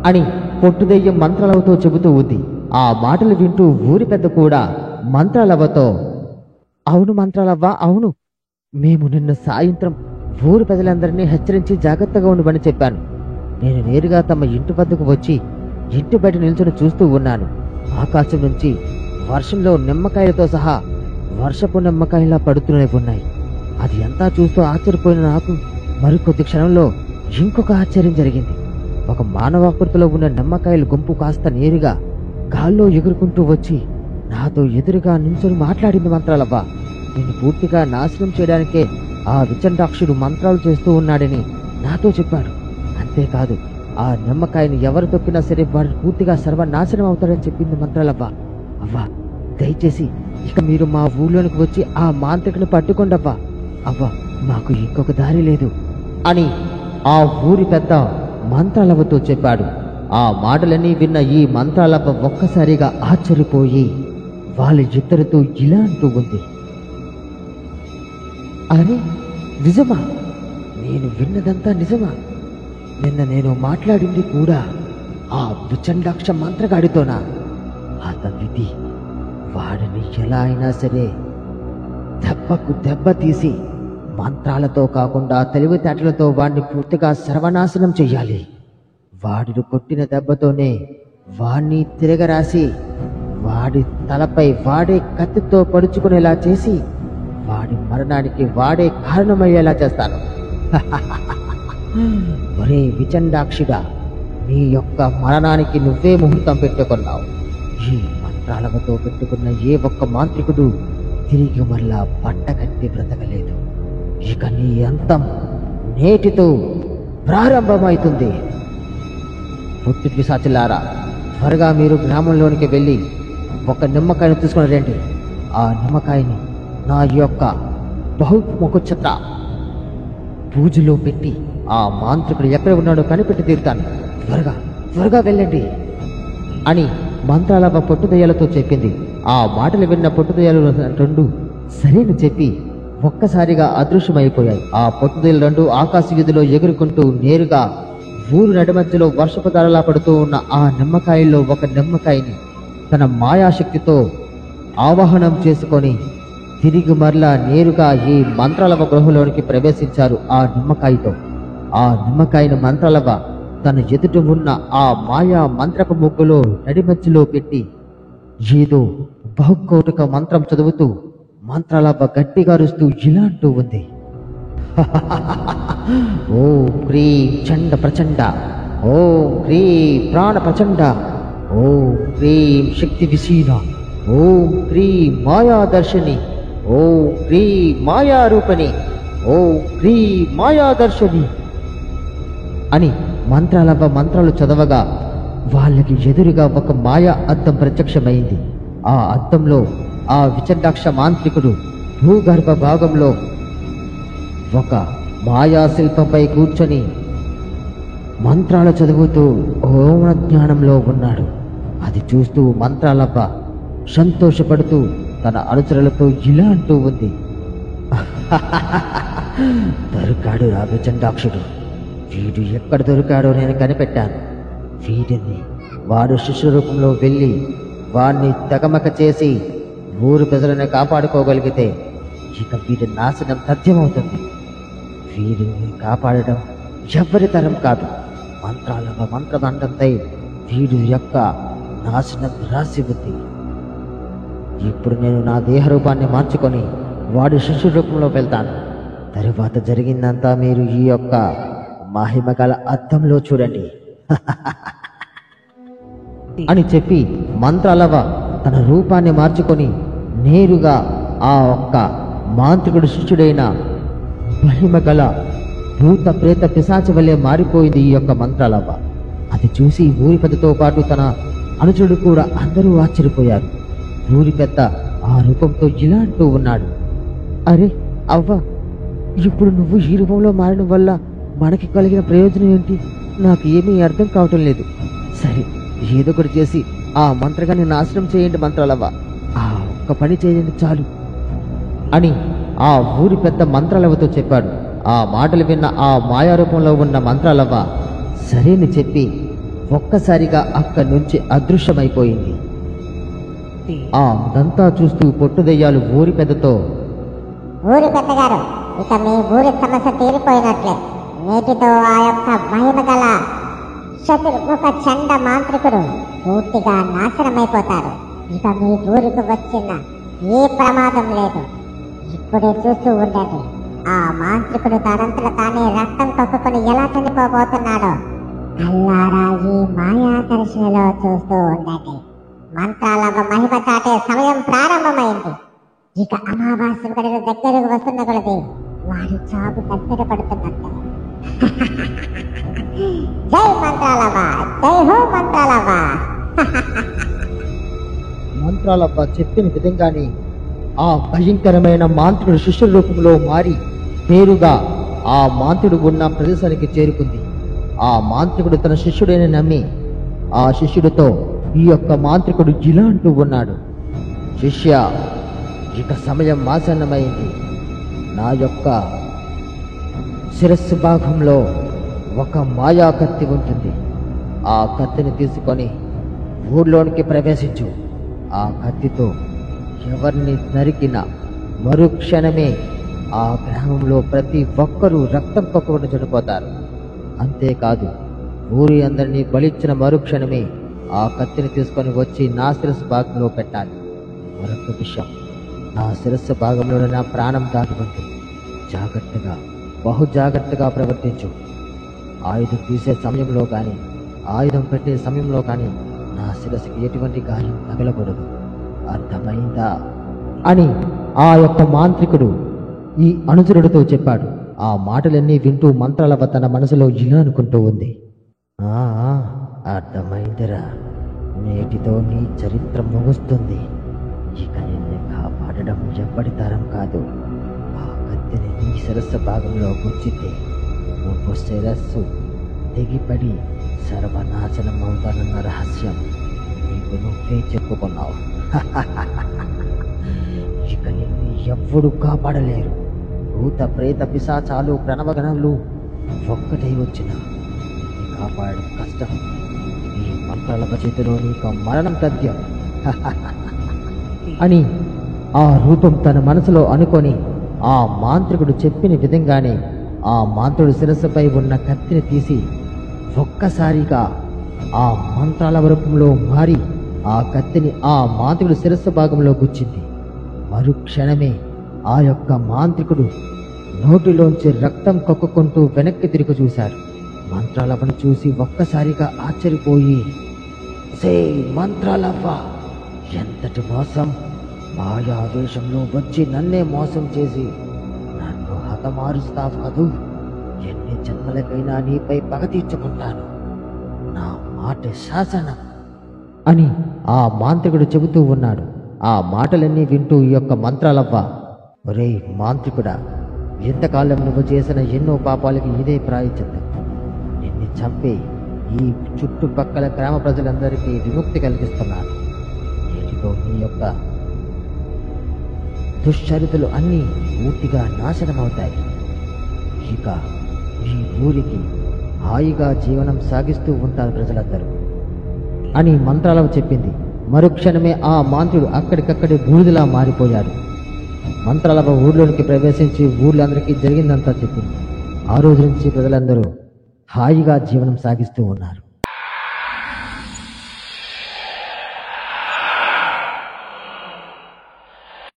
అని పొట్టుదెయ్యం మంత్రాలవతో చెబుతూ ఉంది. ఆ మాటలు వింటూ ఊరి పెద్ద కూడా మంత్రాలవ్వతో, అవును మంత్రాలవ్వ, అవును, మేము నిన్న సాయంత్రం ఊరు ప్రజలందరినీ హెచ్చరించి జాగ్రత్తగా ఉండమని చెప్పాను. నేను నేరుగా తమ ఇంటి వద్దకు వచ్చి ఇంటి బయట నిల్చొని చూస్తూ ఉన్నాను. ఆకాశం నుంచి వర్షంలో నిమ్మకాయలతో సహా వర్షపు నిమ్మకాయలా పడుతూనే ఉన్నాయి. అది అంతా చూస్తూ ఆశ్చర్యపోయిన నాకు మరికొద్ది క్షణంలో ఇంకొక ఆశ్చర్యం జరిగింది. ఒక మానవాకృతిలో ఉన్న నిమ్మకాయల గుంపు కాస్త నేరుగా గాల్లో ఎగురుకుంటూ వచ్చి నాతో ఎదురుగా నిల్చొని మాట్లాడింది మంత్రాలవ్వ. నేను పూర్తిగా నాశనం చేయడానికే ఆ విచండాక్షుడు మంత్రాలు చేస్తూ ఉన్నాడని నాతో చెప్పాడు. అంతేకాదు, ఆ నిమ్మకాయని ఎవరు తొక్కినా సరే వాడు పూర్తిగా సర్వనాశనం అవుతాడని చెప్పింది మంత్రాలవ్వ. అవ్వా, దయచేసి ఇక మీరు మా ఊళ్ళోనికి వచ్చి ఆ మాంత్రికుని పట్టుకోండవ్వా. అవ్వా, మాకు ఇంకొక దారి లేదు అని ఆ ఊరి పెద్ద మంత్రాలవ్వతో చెప్పాడు. ఆ మాటలన్నీ విన్న ఈ మంత్రాలవ్వ ఒక్కసారిగా ఆశ్చర్యపోయి వాళ్ళ ఇద్దరితో ఇలా అంటూ ఉంది, అరే నిజమా? నేను విన్నదంతా నిజమా? నిన్న నేను మాట్లాడింది కూడా ఆ విచండాక్ష మంత్రగాడితోనా? అతనిది వాడిని ఎలా అయినా సరే దెబ్బకు దెబ్బ తీసి మంత్రాలతో కాకుండా తెలివితేటలతో వాడిని పూర్తిగా సర్వనాశనం చెయ్యాలి. వాడిని కొట్టిన దెబ్బతోనే వాణ్ణి తిరగరాసి వాడి తలపై వాడే కత్తితో పడుచుకునేలా చేసి వాడి మరణానికి వాడే కారణమయ్యేలా చేస్తాను. ఒరే విచండాక్షిగా, నీ యొక్క మరణానికి నువ్వే ముహూర్తం పెట్టుకున్నావు. ఈ మంత్రాలతో పెట్టుకున్న ఏ ఒక్క మాంత్రికుడు తిరిగి మళ్ళా పట్టకట్టి బ్రతకలేదు. ఇక నీ అంతం నేటితో ప్రారంభమవుతుంది. పుట్టి పిశాచులారా, త్వరగా మీరు గ్రామంలోనికి వెళ్ళి ఒక నిమ్మకాయను తీసుకుని రండి. ఆ నిమ్మకాయని నా యొక్క బహుముఖ పూజలో పెట్టి ఆ మాంత్రికుడు ఎక్కడ ఉన్నాడో కనిపెట్టి తీరుతాను. త్వరగా త్వరగా వెళ్ళండి అని మంత్రాలవ్వ పొట్టుదయ్యాలతో చెప్పింది. ఆ మాటలు విన్న పొట్టుదయ్యాలు రెండు సరేని చెప్పి ఒక్కసారిగా అదృశ్యమైపోయాయి. ఆ పొట్టుదయ్యలు రెండు ఆకాశ వీధిలో ఎగురుకుంటూ నేరుగా ఊరు నడిమధ్యలో వర్షపు ధారలా పడుతూ ఉన్న ఆ నిమ్మకాయల్లో ఒక నిమ్మకాయని తన మాయాశక్తితో ఆవాహనం చేసుకొని తిరిగి మరలా నేరుగా ఈ మంత్రాలవ్వ గృహలోనికి ప్రవేశించారు. ఆ నిమ్మకాయతో ఆ నిమ్మకాయను మంత్రాలవ్వ తన ఎదుట ఉన్న ఆ మాయా మంత్రపు ముగ్గులో నడిమధ్యలో పెట్టి ఏదో బహుకోటక మంత్రం చదువుతూ మంత్రాలవ్వ గట్టిగా అరుస్తూ ఇలా అంటూ ఉంది, ఓం క్రీం చండ ప్రచండ, ఓం క్రీం ప్రాణ ప్రచండ, ఓం క్రీం శక్తి విశీన, ఓం క్రీం మాయాదర్శిని, ఓం క్రీం మాయారూపణి, ఓం క్రీం మాయాదర్శిని అని మంత్రాలవ్వ మంత్రాలు చదవగా వాళ్ళకి ఎదురుగా ఒక మాయా అద్దం ప్రత్యక్షమైంది. ఆ అద్దంలో ఆ విచండాక్ష మాంత్రికుడు భూగర్భ భాగంలో ఒక మాయా శిల్పంపై కూర్చొని మంత్రాలు చదువుతూ ఓం జ్ఞానంలో ఉన్నాడు. అది చూస్తూ మంత్రాలవ్వ సంతోషపడుతూ తన అనుచరులతో ఇలా అంటూ ఉంది, దొరికాడు ఆ విచండాక్షుడు. వీడు ఎక్కడ దొరికాడో నేను కనిపెట్టాను. వీడిని వాడు శిష్య రూపంలో వెళ్ళి వాడిని తెగమక చేసి ఊరు ప్రజలను కాపాడుకోగలిగితే ఇక వీడి నాశనం తథ్యమవుతుంది. వీరిని కాపాడడం ఎవ్వరి తరం కాదు. మంత్రాలవ్వ మంత్రదండంపై వీడి యొక్క నాశనం రాసి ఉంది. ఇప్పుడు నేను నా దేహ రూపాన్ని మార్చుకొని వాడి శిష్య రూపంలో వెళ్తాను. తరువాత జరిగిందంతా మీరు ఈ యొక్క మహిమగల అద్దంలో చూడండి అని చెప్పి మంత్రాలవ్వ తన రూపాన్ని మార్చుకొని నేరుగా ఆ ఒక్క మాంత్రికుడు శిష్యుడైన మహిమగల భూత ప్రేత పిశాచి వల్లే మారిపోయింది ఈ యొక్క మంత్రాలవ్వ. అది చూసి ఊరి పెద్దతో పాటు తన అనుచరుడు కూడా అందరూ ఆశ్చర్యపోయారు. ఊరి పెద్ద ఆ రూపంతో ఇలా అంటూ ఉన్నాడు, అరే అవ్వ, ఇప్పుడు నువ్వు ఈ రూపంలో మారడం వల్ల మనకి కలిగిన ప్రయోజనం ఏంటి? నాకు ఏమీ అర్థం కావటం లేదు. సరే, ఏదో ఒకటి చేసి ఆ మంత్రగాన్ని నాశనం చేయండి మంత్రాలవ్వ, ఆ ఒక్క పని చేయండి చాలు అని ఆ ఊరి పెద్ద మంత్రాలవ్వతో చెప్పాడు. ఆ మాటలు విన్న ఆ మాయారూపంలో ఉన్న మంత్రాలవ్వ సరేని చెప్పి ఒక్కసారిగా అక్కడి నుంచి అదృశ్యమైపోయింది. ఆ దంతా చూస్తూ పొట్టుదెయ్యాలు ఊరి పెద్దతో, ఊరి పెద్దగారు, ఇక మీ ఊరి సమస్య తీరిపోయినట్లే. నేటితో ఆ యొక్క మహిమ గల చతుర్ముఖ చండ మాంత్రికుడు పూర్తిగా నాశనమైపోతాడు. ఇక మీ ఊరికి వచ్చిన ఏ ప్రమాదం లేదు. ఇప్పుడే చూస్తూ ఉండండి, ఆ మాంత్రికుడు తనంతట తానే రక్తం కక్కుకొని ఎలా చనిపోబోతున్నాడో అల్లారా ఈ మాయా దర్శనలో చూస్తూ ఉండండి. మంత్రాలవ్వ మహిమ చాటే సమయం ప్రారంభమైంది. ఇక అమావాస్య గడిన దగ్గరకు వస్తున్న కొలది వారి చావు దగ్గర పడుతున్నట్టే. జై మంత్రాలవ్వ, జై హో మంత్రాలవ్వ. మంత్రాలవ్వ చెప్పిన విధంగానే ఆ భయంకరమైన మాంత్రుడు శిష్యుల రూపంలో మారి పేరుగా ఆ మాంత్రుడు ఉన్న ప్రదేశానికి చేరుకుంది. ఆ మాంత్రికుడు తన శిష్యుడైన నమ్మి ఆ శిష్యుడితో ఈ యొక్క మాంత్రికుడు ఇలా అంటూ ఉన్నాడు, శిష్య, ఇక సమయం ఆసన్నమైంది. నా యొక్క శిరస్సు భాగంలో ఒక మాయా కత్తి ఉంటుంది. ఆ కత్తిని తీసుకొని ఊర్లోనికి ప్రవేశించు. ఆ కత్తితో ఎవరిని నరికినా మరుక్షణమే ఆ గ్రామంలో ప్రతి ఒక్కరూ రక్తం కక్కుకొని చనిపోతారు. అంతేకాదు, ఊరి అందరినీ బలిచ్చిన మరుక్షణమే ఆ కత్తిని తీసుకొని వచ్చి నా శిరస్సు భాగంలో పెట్టాలి. మరొక విషయం, నా శిరస్సు భాగంలో నా ప్రాణం దాటుకుంది. జాగ్రత్తగా, బహు జాగ్రత్తగా ప్రవర్తించు. ఆయుధం తీసే సమయంలో కానీ ఆయుధం పెట్టే సమయంలో కానీ నా శిరస్సుకి ఎటువంటి గాయం తగలకూడదు. అర్థమైందా అని ఆ యొక్క మాంత్రికుడు ఈ అనుచరుడితో చెప్పాడు. ఆ మాటలన్నీ వింటూ మంత్రాలవ్వ తన మనసులో ఇలా అనుకుంటూ ఉంది, అర్థమైందిరా, నేటితో నీ చరిత్ర ముగుస్తుంది. ఇక నిన్ను కాపాడడం ఎప్పటి తరం కాదు. ఆ కత్తిని నీ శిరస్సు భాగంలో గుచ్చితే నువ్వు శిరస్సు తెగిపడి సర్వనాశనం అవుతానన్న రహస్యం నీకు నువ్వే చెప్పుకున్నావు. ఇక నిన్ను ఎవ్వడు కాపాడలేరు. భూత ప్రేత పిశాచాలు ప్రణవగణాలు ఒక్కటే వచ్చిన కాపాడడం కష్టం. ఈ మంత్రాల చేతిలో నీకు మరణం తథ్యం అని ఆ రూపం తన మనసులో అనుకొని ఆ మాంత్రికుడు చెప్పిన విధంగానే ఆ మాంత్రుడు శిరస్సుపై ఉన్న కత్తిని తీసి ఒక్కసారిగా ఆ మంత్రాల రూపంలో మారి ఆ కత్తిని ఆ మాంత్రికుడు శిరస్సు భాగంలో గుచ్చింది. మరుక్షణమే ఆ యొక్క మాంత్రికుడు నోటిలోంచి రక్తం కక్కుకుంటూ వెనక్కి తిరిగి చూశాడు. మంత్రాలవ్వను చూసి ఒక్కసారిగా ఆశ్చర్యపోయి, సే మంత్రాలవ్వ, ఎంతటి మోసం! మాయావేషంలో వచ్చి నన్నే మోసం చేసి నన్ను హతమారుస్తావు కదూ. ఎన్ని జన్మలకైనా నీపై పగ తీర్చుకుంటాను. నా మాట శాసనం అని ఆ మాంత్రికుడు చెబుతూ ఉన్నాడు. ఆ మాటలన్నీ వింటూ ఈ యొక్క మంత్రాలవ్వ, ఒరే మాంత్రికుడా, ఎంతకాలం నువ్వు చేసిన ఎన్నో పాపాలకి ఇదే ప్రాయశ్చిత్తం. నిన్ను చంపి ఈ చుట్టుపక్కల గ్రామ ప్రజలందరికీ విముక్తి కలిగిస్తున్నాను. నేటితో నీ యొక్క దుశ్చరితలు అన్నీ పూర్తిగా నాశనమవుతాయి. ఇక ఈ ఊరికి హాయిగా జీవనం సాగిస్తూ ఉంటారు ప్రజలందరూ అని మంత్రాలవ్వ చెప్పింది. మరుక్షణమే ఆ మాంత్రుడు అక్కడికక్కడే బూడిదలా మారిపోయాడు. మంత్రాలవ్వ ఊర్లోనికి ప్రవేశించి ఊర్లందరికీ జరిగిందంతా చెప్పింది. ఆ రోజు నుంచి ప్రజలందరూ హాయిగా జీవనం సాగిస్తూ ఉన్నారు.